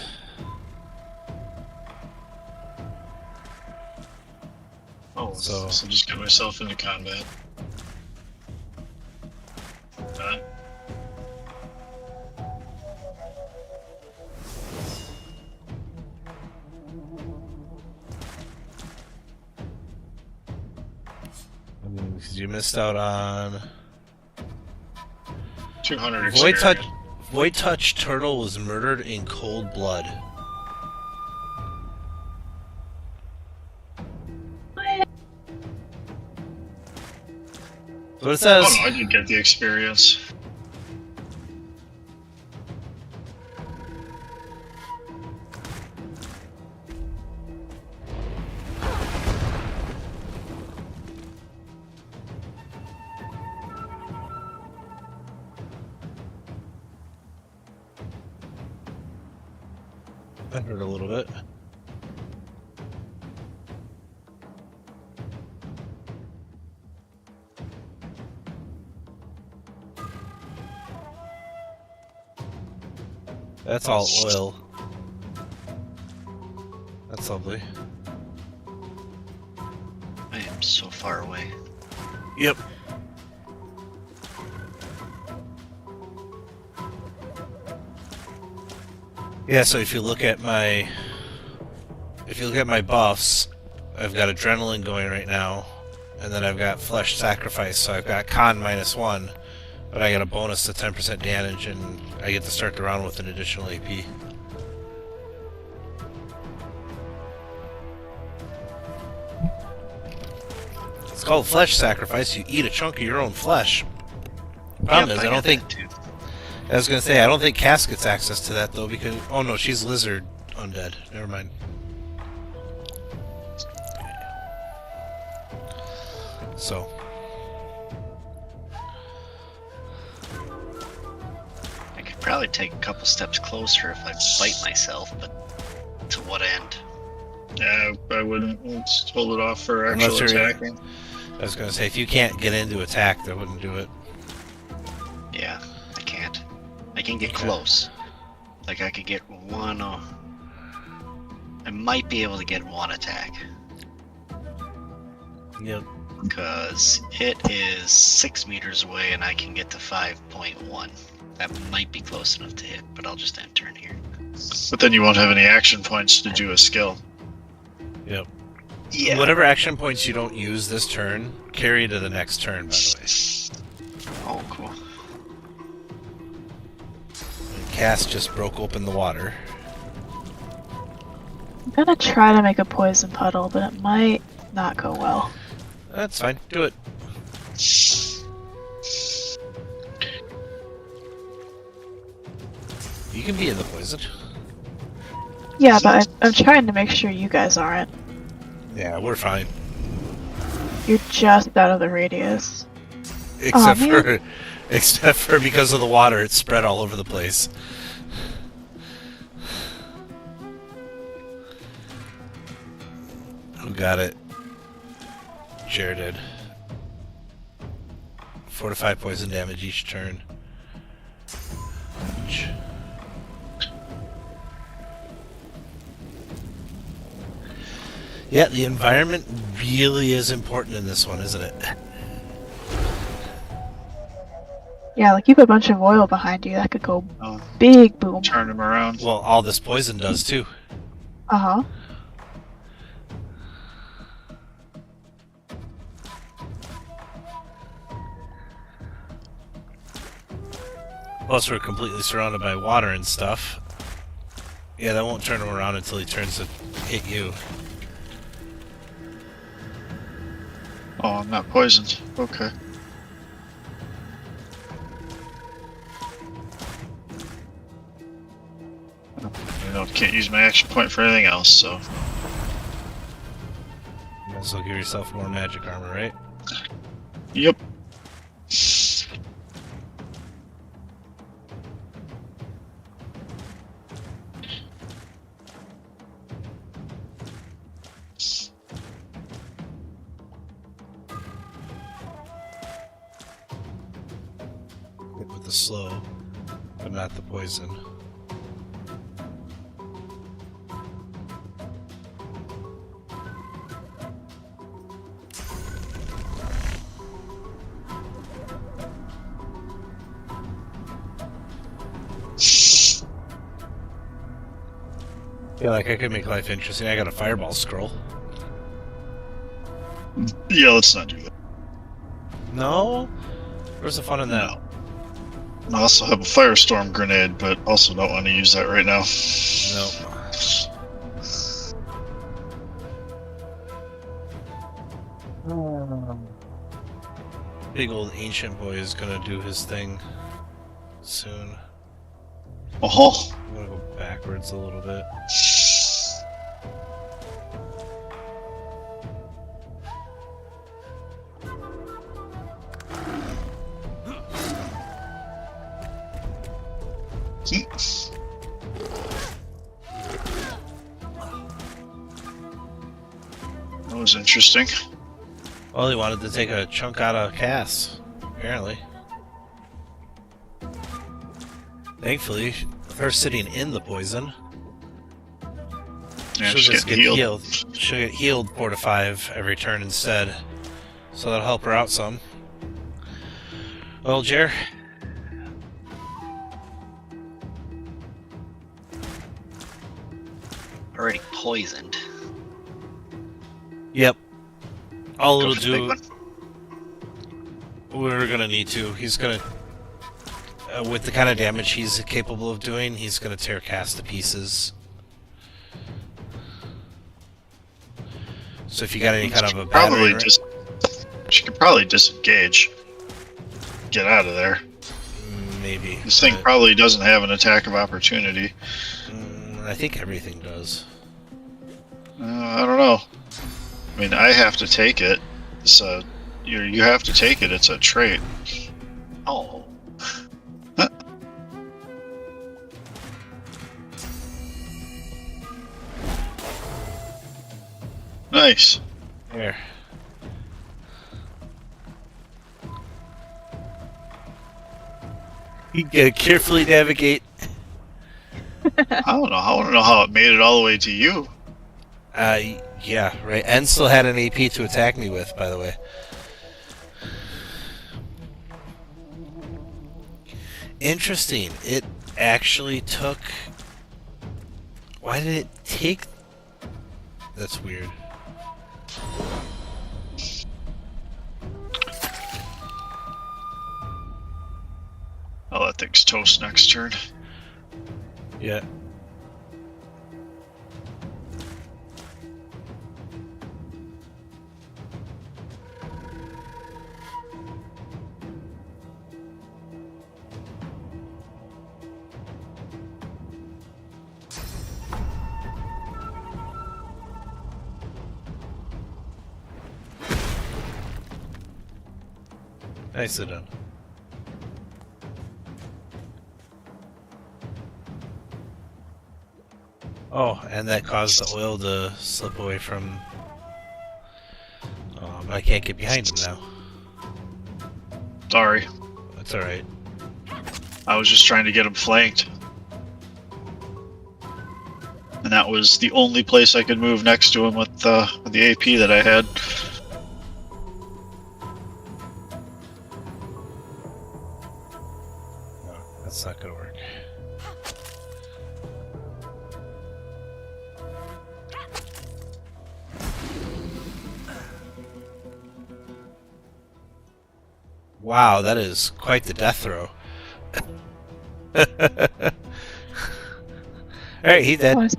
Oh, so just get myself into combat. Because you missed out on 200 Void Touch Turtle was murdered in cold blood. So it says. Oh no, I did get the experience. That hurt a little bit. That's all oil. That's lovely. I am so far away. Yep. Yeah, so if you look at my buffs, I've got adrenaline going right now, and then I've got flesh sacrifice, so I've got con -1, but I get a bonus to 10% damage, and I get to start the round with an additional AP. It's called flesh sacrifice. You eat a chunk of your own flesh. Problem is, I don't think. I was gonna say, I don't think Cass gets access to that though, because oh no, she's lizard undead. Never mind. So. I could probably take a couple steps closer if I bite myself, but to what end? Yeah, I wouldn't. Let's hold it off for actual attacking. I was gonna say, if you can't get into attack, I wouldn't do it. Yeah, I can't. I can get close. Like I could get one. I might be able to get one attack. Yep. Because it is 6 meters away, and I can get to 5.1. That might be close enough to hit, but I'll just end turn here. But then you won't have any action points to do a skill. Yep. Yeah. Whatever action points you don't use this turn, carry to the next turn, by the way. Oh, cool. Cass just broke open the water. I'm gonna try to make a poison puddle, but it might not go well. That's fine. Do it. You can be in the poison. Yeah, but I'm trying to make sure you guys aren't. Yeah, we're fine. You're just out of the radius. Except for because of the water, it's spread all over the place. Who got it? Jared did. 4 to 5 poison damage each turn. Yeah, the environment really is important in this one, isn't it? Yeah, like you put a bunch of oil behind you, that could go Oh, big boom. turn him around. Well, all this poison does too. Uh-huh. Plus, we're completely surrounded by water and stuff. Yeah, that won't turn him around until he turns to hit you. Oh, I'm not poisoned. Okay. Can't use my action point for anything else, so. Might as well give yourself more magic armor, right? Yep. Hit with the slow, but not the poison. Yeah, like I could make life interesting. I got a fireball scroll. Yeah, let's not do that. No? Where's the fun in that? No. I also have a firestorm grenade, but also don't want to use that right now. Nope. Big old ancient boy is gonna do his thing soon. Oh. I'm gonna go backwards a little bit. That was interesting. Well, he wanted to take a chunk out of Cass, apparently. Thankfully, her sitting in the poison. Yeah, she'll just get healed. healed. She'll get healed 4 to 5 every turn instead. So that'll help her out some. Well, Jer. Already poisoned. Yep. All Go it'll for the big do... one. We're gonna need to. He's gonna... with the kind of damage he's capable of doing, he's gonna tear Cass to pieces. So if you got any kind of a Probably battery... she could probably disengage. Get out of there. Maybe. This thing probably doesn't have an attack of opportunity. I think everything does. I don't know. I mean, I have to take it. So you have to take it. It's a trait. Oh. Nice. There. You gotta carefully navigate. I don't know how it made it all the way to you. Yeah, right. And still had an AP to attack me with, by the way. Interesting. It actually took... Why did it take... That's weird. Oh, that thing's toast next turn. Yeah. Nicely done. Oh, and that caused the oil to slip away from... Oh, but I can't get behind him now. Sorry. That's alright. I was just trying to get him flanked. And that was the only place I could move next to him with the AP that I had. No, that's not gonna work. Wow, that is quite the death throw. Alright, he dead. Oh, it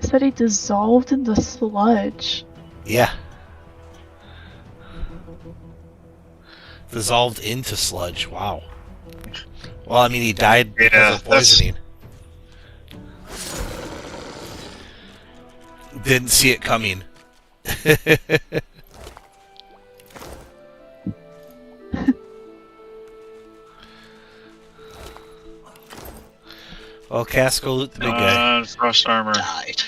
said he dissolved in the sludge. Yeah. Dissolved into sludge. Wow. Well, I mean, he died because of poisoning. Didn't see it coming. Well, Casco, loot the big guy. Frost armor. Died.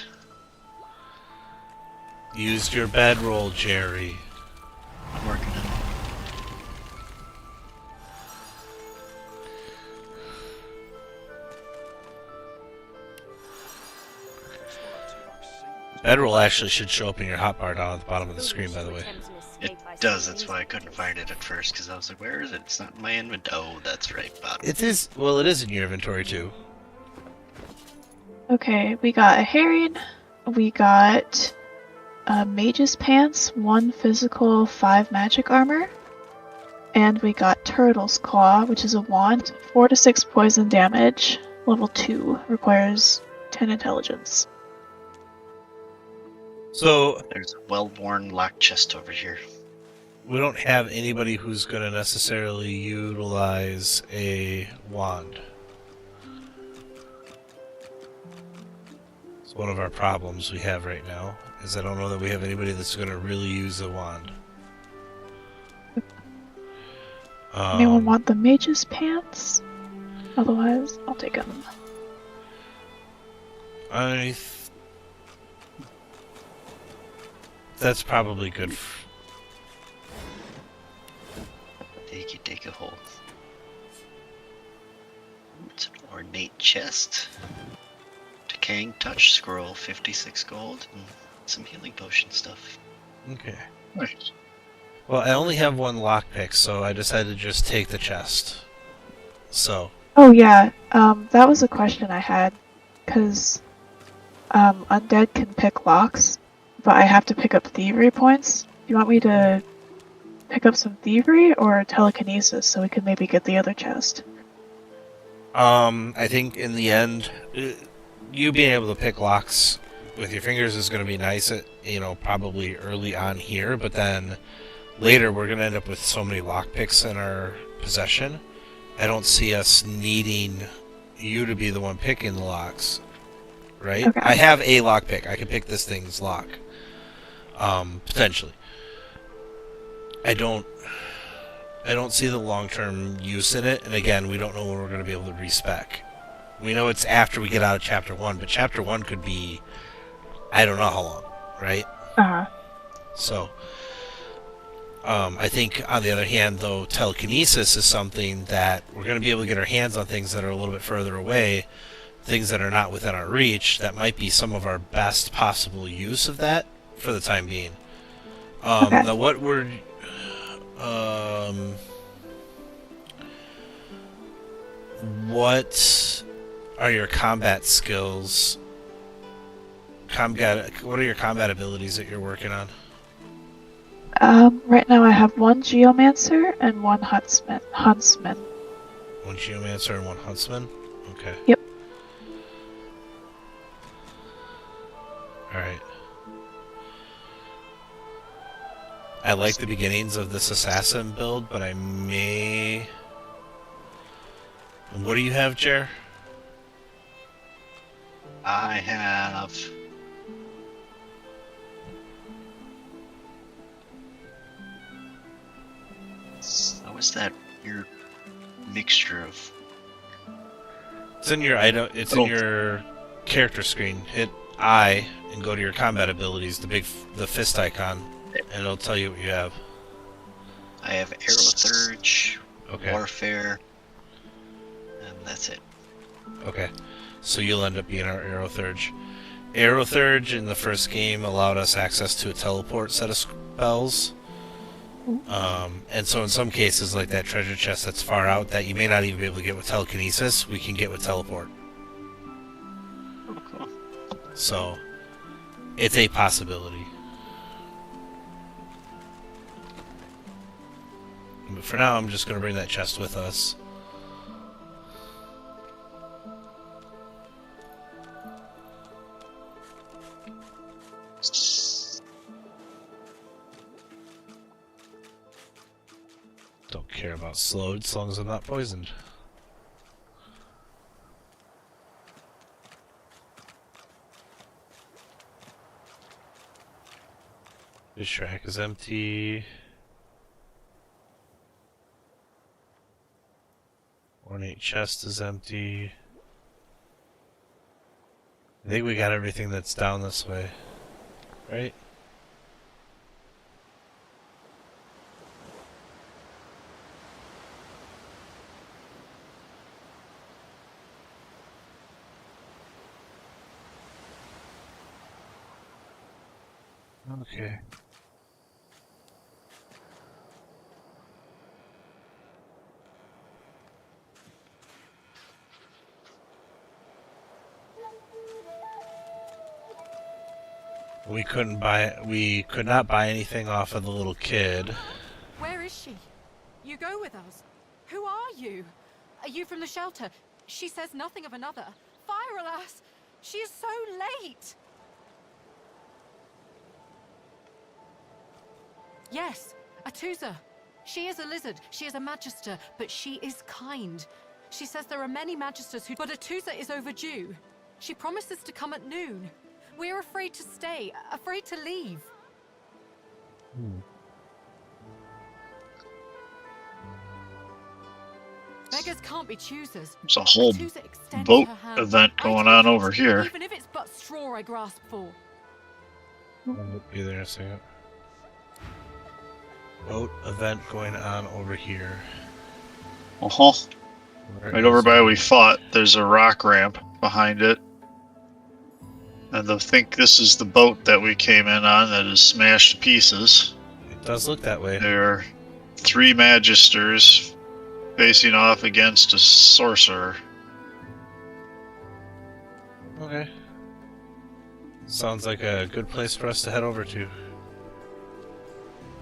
Used your bedroll, Jerry. I'm working on it. Bedroll actually should show up in your hotbar down at the bottom of the screen, by the way. It does, that's why I couldn't find it at first, because I was like, where is it? It's not in my inventory. Oh, that's right, bottom. It is, well, it is in your inventory, too. Okay, we got a herring, we got mage's pants, 1 physical, 5 magic armor, and we got turtle's claw, which is a wand, 4 to 6 poison damage, level 2, requires 10 intelligence. So, there's a well-worn locked chest over here. We don't have anybody who's going to necessarily utilize a wand. It's one of our problems we have right now, is I don't know that we have anybody that's going to really use a wand. Anyone want the mage's pants? Otherwise, I'll take them. That's probably good. Take a hold. It's an ornate chest. Decaying touch scroll, 56 gold, and some healing potion stuff. Okay. Nice. Well, I only have 1 lockpick, so I decided to just take the chest. So. Oh yeah, that was a question I had, because undead can pick locks, but I have to pick up thievery points. Do you want me to pick up some thievery or telekinesis so we can maybe get the other chest? I think in the end, you being able to pick locks with your fingers is going to be nice, probably early on here, but then later we're going to end up with so many lockpicks in our possession. I don't see us needing you to be the one picking the locks, right? Okay. I have a lockpick. I can pick this thing's lock. Potentially. I don't see the long-term use in it, and again, we don't know when we're going to be able to respec. We know it's after we get out of Chapter 1, but Chapter 1 could be, I don't know how long, right? Uh-huh. So, I think, on the other hand, though, telekinesis is something that we're going to be able to get our hands on things that are a little bit further away, things that are not within our reach. That might be some of our best possible use of that for the time being. Okay. Now, what we're... what are your combat skills? What are your combat abilities that you're working on? Right now I have 1 geomancer and 1 huntsman. 1 geomancer and 1 huntsman? Okay. Yep. Alright. I like the beginnings of this assassin build, but I may... What do you have, Jer? I have... What was that weird mixture of... It's in your item. It's in your character screen. Hit I and go to your combat abilities, the fist icon, and it'll tell you what you have. I have Arrow Thurge, Okay. warfare, and that's it. Okay. So you'll end up being our Aerothurge. Aerothurge in the first game allowed us access to a teleport set of spells. And so in some cases, like that treasure chest that's far out that you may not even be able to get with telekinesis, we can get with teleport. Oh, cool. So it's a possibility. But for now, I'm just going to bring that chest with us. Don't care about slowed as long as I'm not poisoned. Fish track is empty. Ornate chest is empty. I think we got everything that's down this way, right? Okay. We could not buy anything off of the little kid. Where is she? You go with us. Who are you? Are you from the shelter? She says nothing of another. Fire, alas! She is so late! Yes, Atusa. She is a lizard. She is a magister, but she is kind. She says there are many magisters who... But Atusa is overdue. She promises to come at noon. We are afraid to stay, afraid to leave. Beggars can't be choosers. There's a whole Atusa extends boat her hand. event I going take on it, over here. Even if it's but straw I grasp for. I'll be there in a second. Boat event going on over here. Uh-huh. Where Right over is by it? we fought, there's a rock ramp behind it. And I think this is the boat that we came in on that is smashed to pieces. It does look that way. There are 3 magisters facing off against a sorcerer. Okay. Sounds like a good place for us to head over to.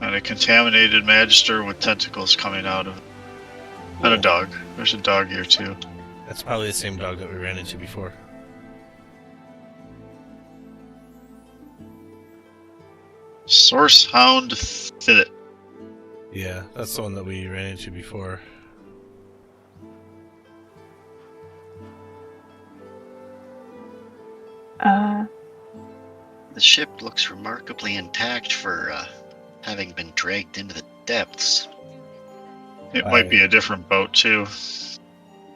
And a contaminated magister with tentacles coming out of it. And a dog. There's a dog here too. That's probably the same dog that we ran into before. Source Hound Fillet. Yeah, that's the one that we ran into before. The ship looks remarkably intact for having been dragged into the depths. It might be a different boat too.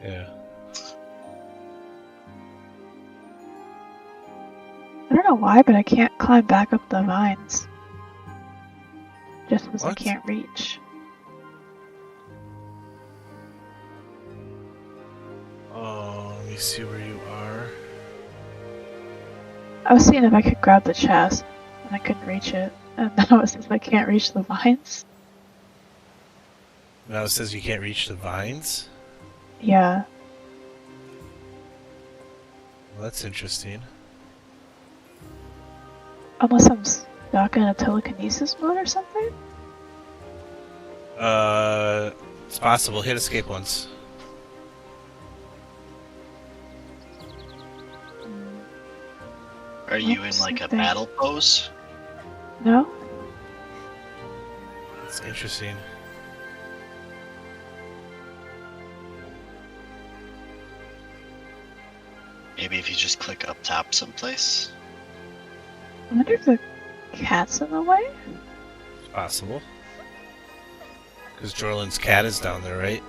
Yeah. I don't know why, but I can't climb back up the vines. Just because I can't reach. Oh, let me see where you are. I was seeing if I could grab the chest, and I couldn't reach it. And now it says I can't reach the vines. Now it says you can't reach the vines? Yeah. Well, that's interesting. Unless I'm stuck in a telekinesis mode or something? It's possible. Hit escape once. Are you in like a battle pose? No? That's interesting. Maybe if you just click up top someplace? I wonder if the cat's in the way? It's possible. Because Jorlin's cat is down there, right?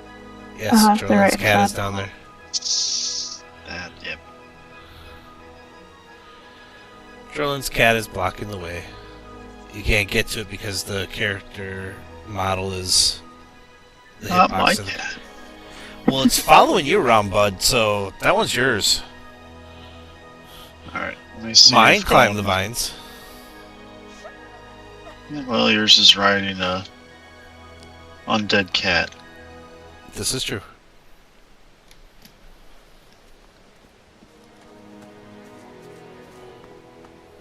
Yes, they're Jorlin's right cat is inside. down there. Yep. Jorlin's cat is blocking the way. You can't get to it because the character model is The Not hitbox my of the- cat. Well, it's following you around, bud, so that one's yours. Alright, let me see. Mine if climbed the going- vines. Yeah, well, yours is riding a undead cat. This is true.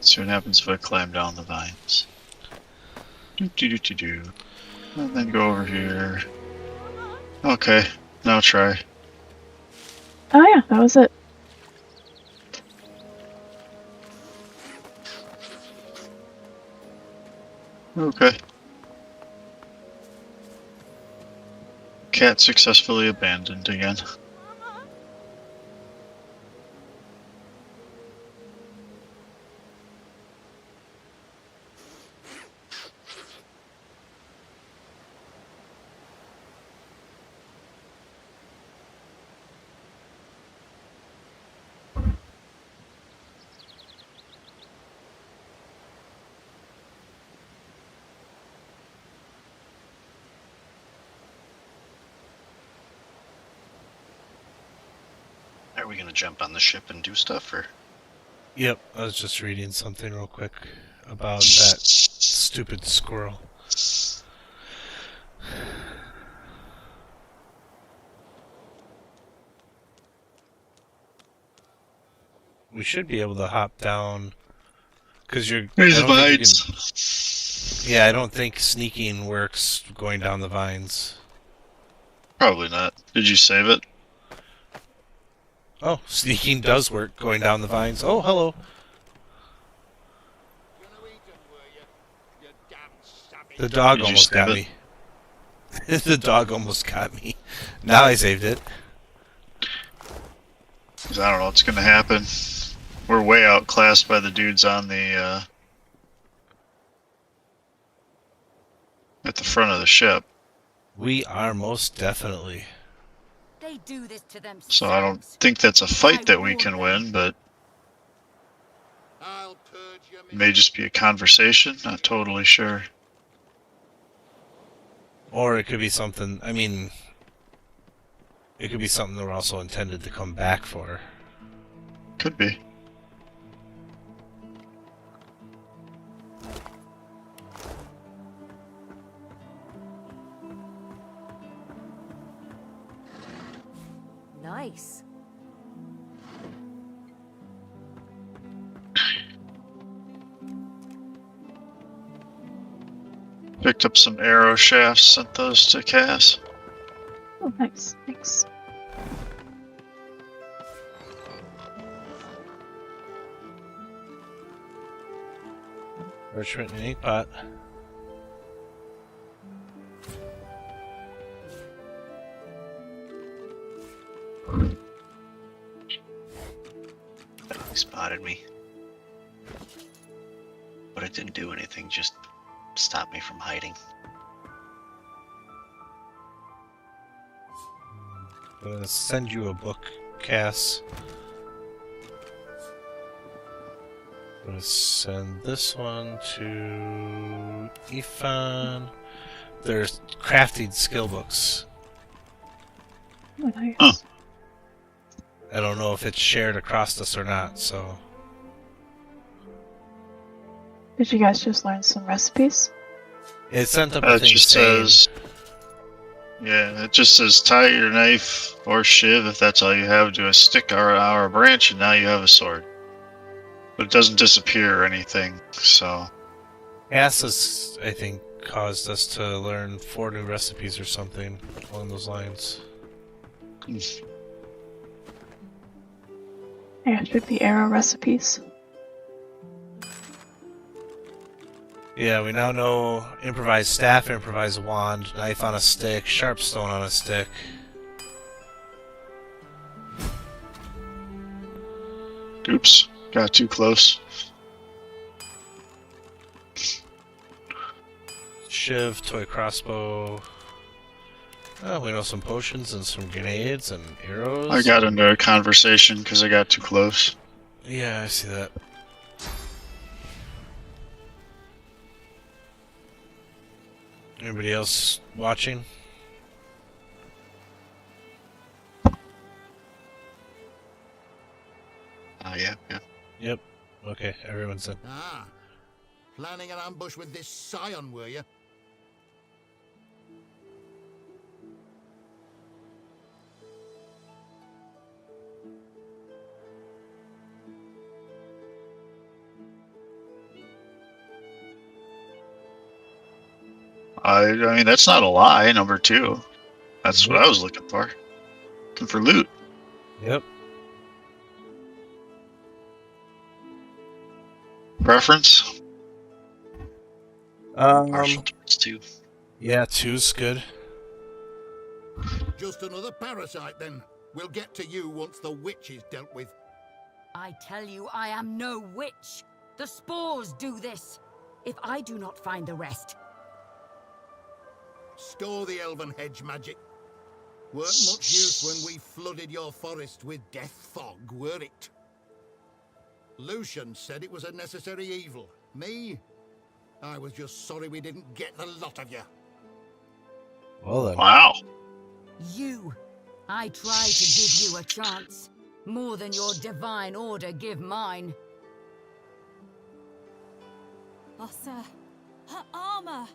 See what happens if I climb down the vines. Do. And then go over here. Okay, now try. Oh yeah, that was it. Okay. Cat successfully abandoned again. Are we gonna jump on the ship and do stuff, or? Yep, I was just reading something real quick about that stupid squirrel. We should be able to hop down because you're. There's I the don't think you vines. Yeah, I don't think sneaking works going down the vines. Probably not. Did you save it? Oh, sneaking does work going down the vines. Oh, hello. The dog Did you almost got save me. The dog almost got me. Now I saved it. 'Cause I don't know what's gonna happen. We're way outclassed by the dudes on the, at the front of the ship. We are most definitely. They do this to themselves. So I don't think that's a fight that we can win, but it may just be a conversation. Not totally sure. Or it could be something, I mean, it could be something that we're also intended to come back for. Could be. Nice. Picked up some arrow shafts, sent those to Cass. Oh, nice. Thanks. Parchment and ink pot. He spotted me. But it didn't do anything, just stopped me from hiding. I'm gonna send you a book, Cass. I'm gonna send this one to Ifan. There's crafting skill books. Oh, nice. Huh. I don't know if it's shared across us or not, so... Did you guys just learn some recipes? It sent up a It thing just saying... says, yeah, it just says tie your knife or shiv if that's all you have to a stick or a branch, and now you have a sword. But it doesn't disappear or anything, so. Cass has, I think, caused us to learn 4 new recipes or something along those lines. Yeah, it should be arrow recipes. Yeah, we now know improvised staff, improvised wand, knife on a stick, sharp stone on a stick. Oops, got too close. Shiv, toy crossbow. Oh, we know some potions and some grenades and arrows. I got into a conversation because I got too close. Yeah, I see that. Anybody else watching? Yep. Okay, everyone's in. Ah, planning an ambush with this scion, were you? I mean, that's not a lie, number 2. That's what I was looking for. Looking for loot. Yep. Preference? Partial towards 2. Yeah, 2's good. Just another parasite, then. We'll get to you once the witch is dealt with. I tell you, I am no witch. The spores do this. If I do not find the rest... Store the elven hedge magic. Weren't much use when we flooded your forest with death fog, were it? Lucian said it was a necessary evil. Me? I was just sorry we didn't get the lot of you. Well then. Wow. You. I tried to give you a chance. More than your divine order give mine. Oh, sir. Her armor!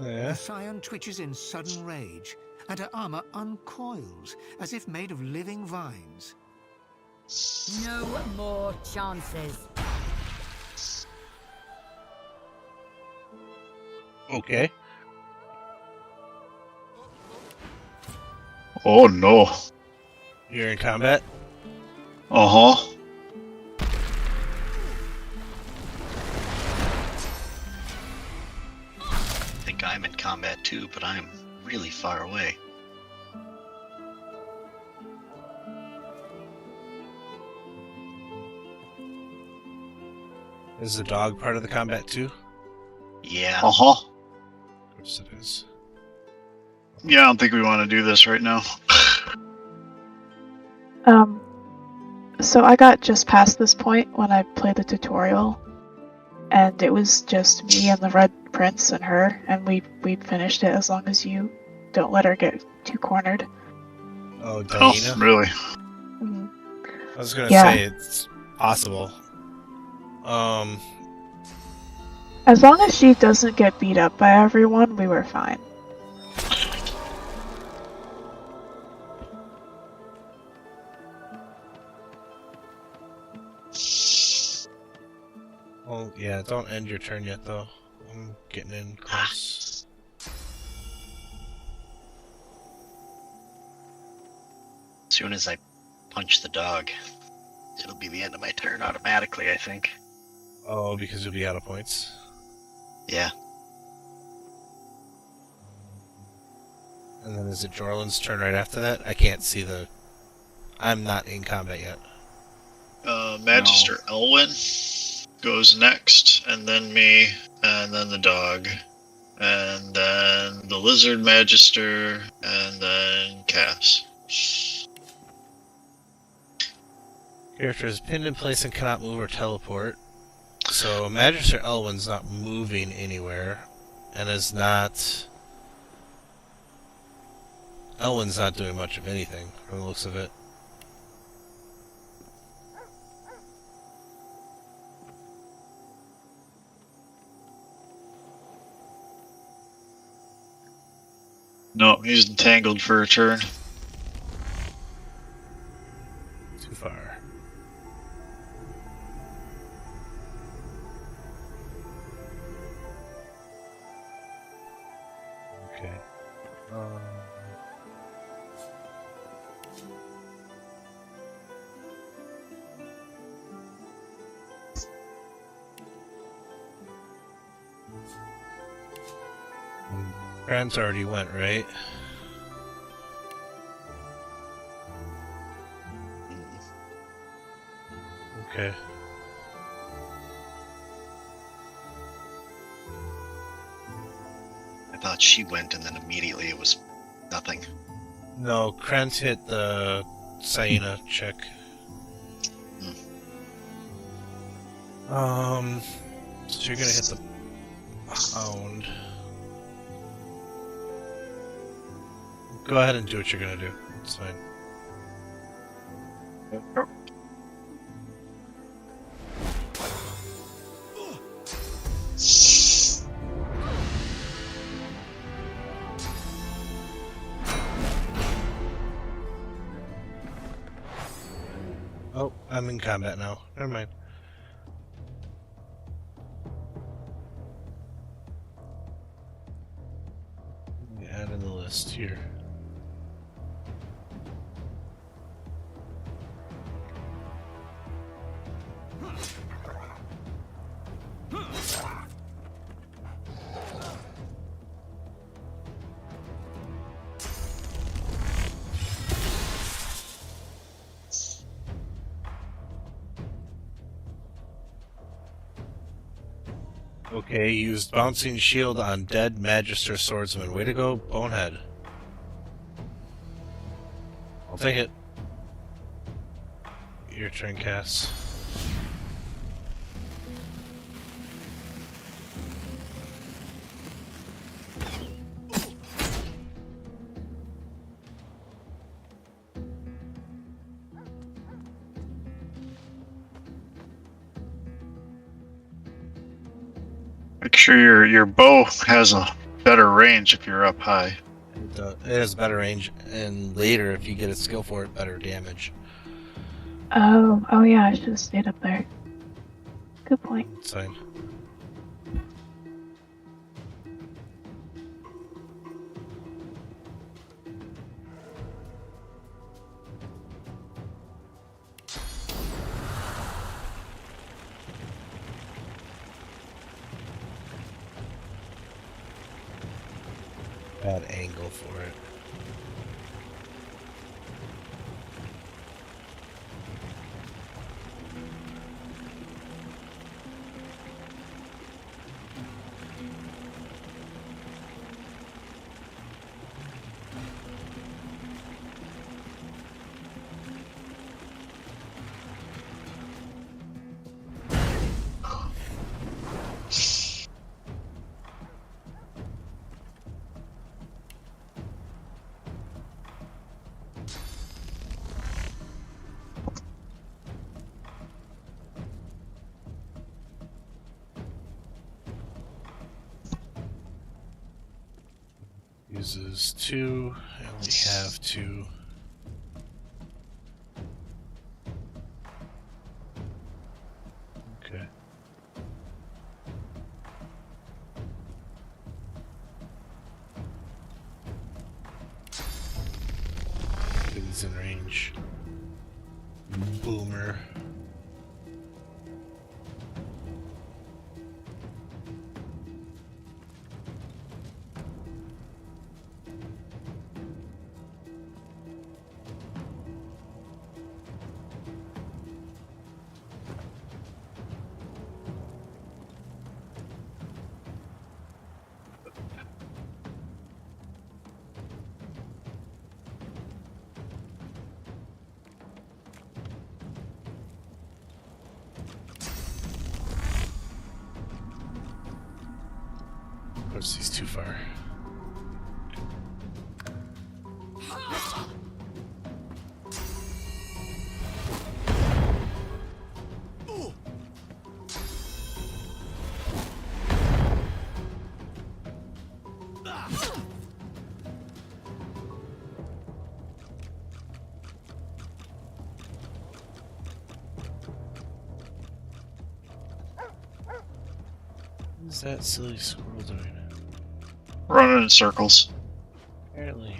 The scion twitches in sudden rage, and her armor uncoils, as if made of living vines. No more chances. Okay. Oh no. You're in combat? Uh-huh. I think I'm in combat too, but I'm really far away. Is the dog part of the combat too? Yeah. Uh-huh. Of course it is. Yeah, I don't think we want to do this right now. So I got just past this point when I played the tutorial, and it was just me and the Red Prince and her, and we finished it as long as you don't let her get too cornered. Oh, Diana? Oh, really? Mm-hmm. I was gonna Yeah. say it's possible. As long as she doesn't get beat up by everyone, we were fine. Well, yeah, don't end your turn yet, though. I'm getting in close. As soon as I punch the dog, it'll be the end of my turn automatically, I think. Oh, because you'll be out of points? Yeah. And then is it Jorlin's turn right after that? I can't see the... I'm not in combat yet. Magister Elwyn goes next, and then me, and then the dog, and then the Lizard Magister, and then Cass. Character is pinned in place and cannot move or teleport. So Magister Elwyn's not moving anywhere, and is not... Elwyn's not doing much of anything, from the looks of it. No, he's entangled for a turn. Too far. Okay. Grant's already went, right? Okay. I thought she went and then immediately it was nothing. No, Krant hit the Saina check. So you're gonna hit the Hound. Go ahead and do what you're gonna do. It's fine. Oh, I'm in combat now. Never mind. Add in the list here. Okay, used bouncing shield on dead Magister swordsman. Way to go, Bonehead. I'll take it. Your turn, Cass. Make sure your bow has a better range if you're up high. It has better range, and later, if you get a skill for it, better damage. Oh yeah, I should have stayed up there. Good point. It's fine. Bad angle for it. Uses 2. I only have 2. Okay. He's in range. Boomer. He's too far. What is that silly squirrel doing? Running in circles. Apparently.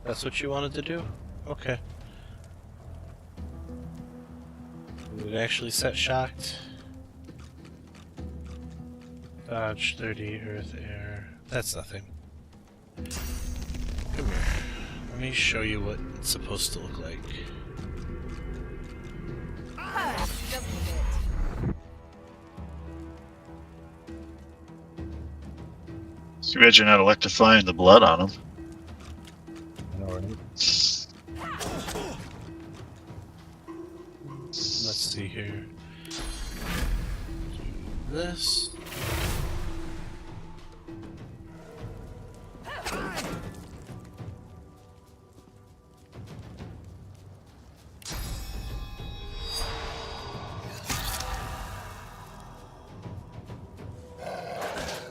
That's what you wanted to do? Okay. We would actually set shocked. Dodge 30, earth, air. That's nothing. Come here. Let me show you what it's supposed to look like. hurts, doesn't it? Too bad you're not electrifying the blood on him. Let's see here. Do this.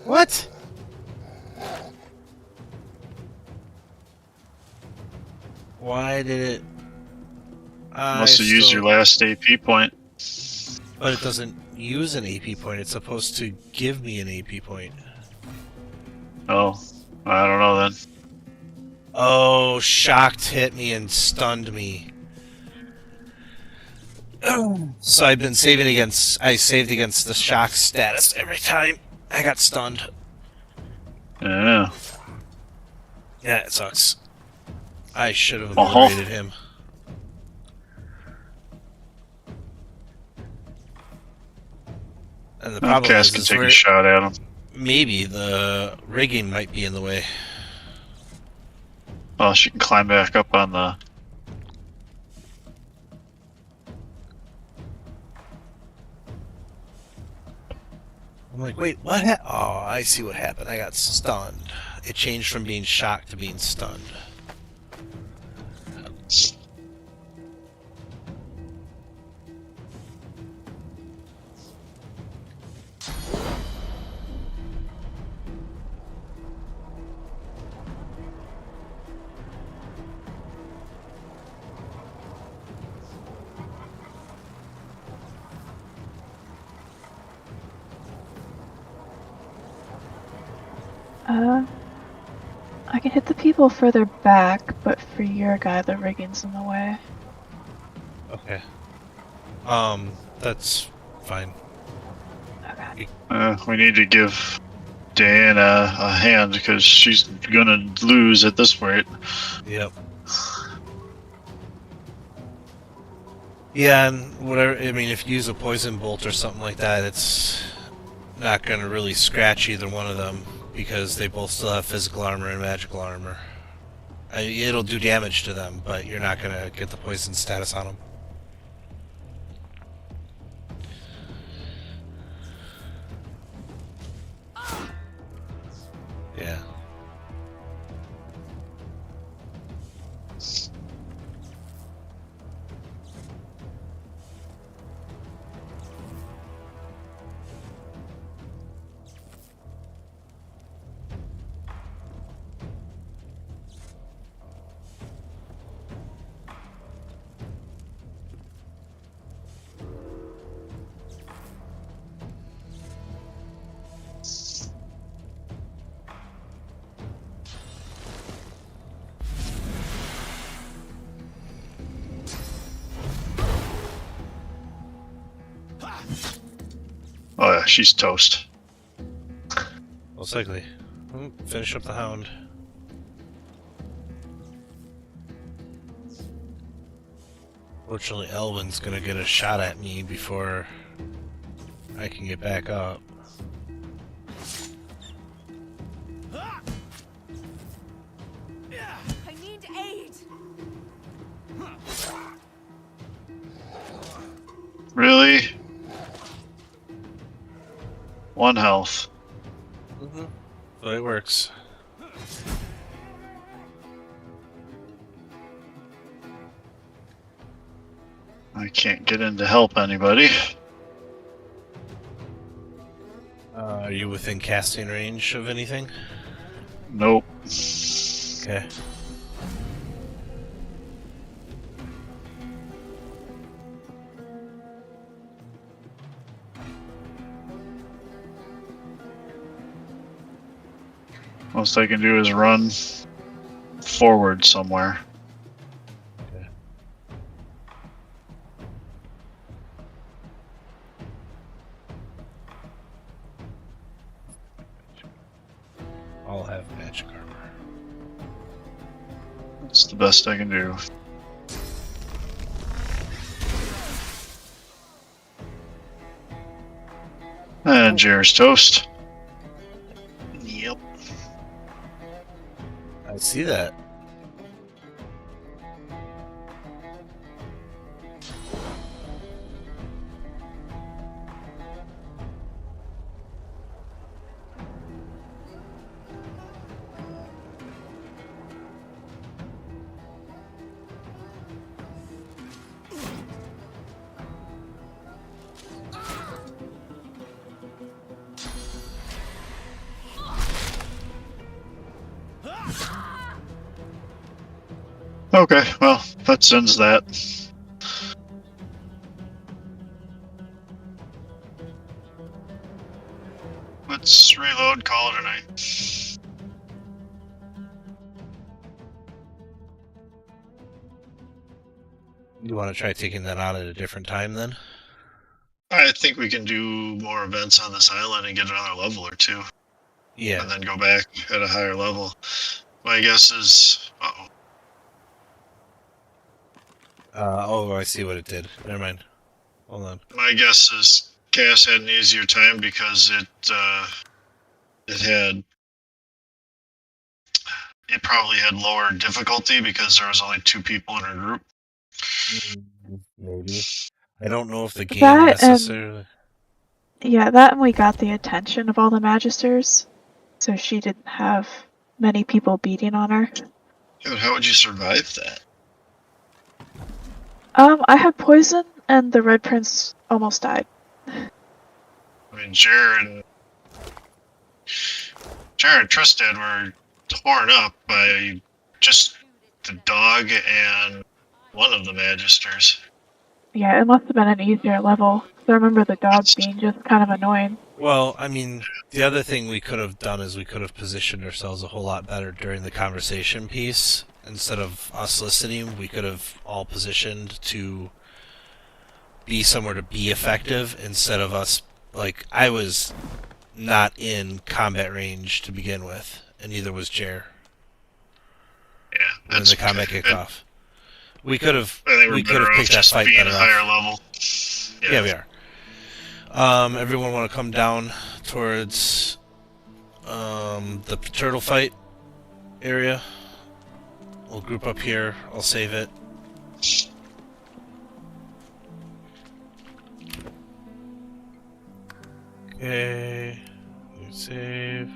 What? Why did it? Must have used your last AP point. But it doesn't use an AP point. It's supposed to give me an AP point. Oh, I don't know then. Oh, shocked hit me and stunned me. So I've been saving against. I saved against the shock status every time I got stunned. Yeah. Yeah, it sucks. I should have obliterated him. And the problem Cass can take a shot at him. Maybe the rigging might be in the way. Well, she can climb back up on the... I'm like, wait, what oh, I see what happened. I got stunned. It changed from being shocked to being stunned. I can hit the people further back, but for your guy, the rigging's in the way. Okay. That's fine. Okay. We need to give Diana a hand because she's gonna lose at this rate. Yep. Yeah, and whatever. I mean, if you use a poison bolt or something like that, it's not gonna really scratch either one of them because they both still have physical armor and magical armor. It'll do damage to them, but you're not gonna get the poison status on them. Yeah. Oh yeah, she's toast. Most likely. Finish up the hound. Fortunately, Elvin's gonna get a shot at me before I can get back up. I need aid. Really? 1 health. Mm-hmm. So it works. I can't get in to help anybody. Are you within casting range of anything? Nope. Okay. Most I can do is run forward somewhere. Okay. I'll have magic armor. That's the best I can do. And Jer's toast. Yep. I see that. Okay, well, that sends that. Let's reload, call it a night. You want to try taking that on at a different time then? I think we can do more events on this island and get another level or two. Yeah. And then go back at a higher level. My guess is... Uh-oh. Oh, I see what it did. Never mind. Hold on. My guess is Cass had an easier time because it probably had lower difficulty because there was only 2 people in her group. Maybe. I don't know if the game That necessarily... that and we got the attention of all the Magisters, so she didn't have many people beating on her. Dude, how would you survive that? I had poison, and the Red Prince almost died. I mean, Jer and Tristad were torn up by just the dog and one of the Magisters. Yeah, it must have been an easier level. I remember the dog being just kind of annoying. Well, I mean, the other thing we could have done is we could have positioned ourselves a whole lot better during the conversation piece. Instead of us listening, we could have all positioned to be somewhere to be effective instead of us, like, I was not in combat range to begin with, and neither was Jer. Yeah, when the combat kicked off. We could have picked that fight better higher off. level. Yeah, we are. Everyone want to come down towards the turtle fight area? We'll group up here. I'll save it. Okay. Save.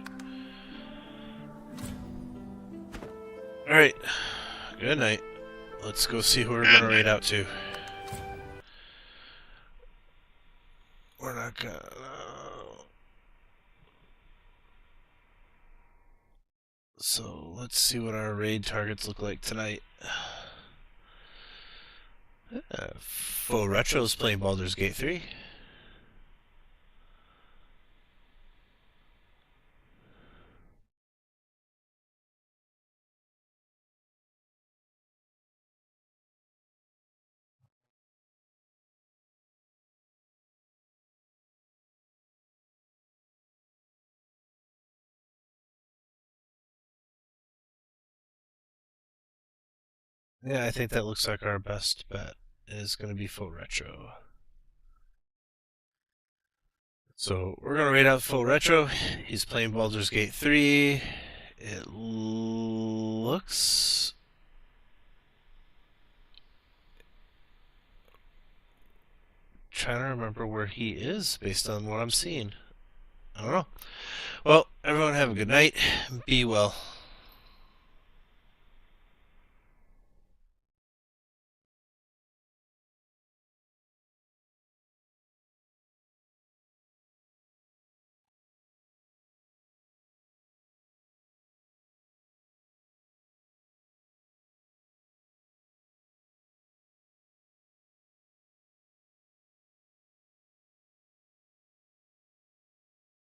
Alright. Good night. Let's go see who we're gonna raid out to. We're not gonna... So, let's see what our raid targets look like tonight. Faux Retro's playing Baldur's Gate 3. Yeah, I think that looks like our best bet is going to be Faux Retro. So we're going to raid out Faux Retro. He's playing Baldur's Gate 3. It looks... Trying to remember where he is based on what I'm seeing. I don't know. Well, everyone have a good night. Be well.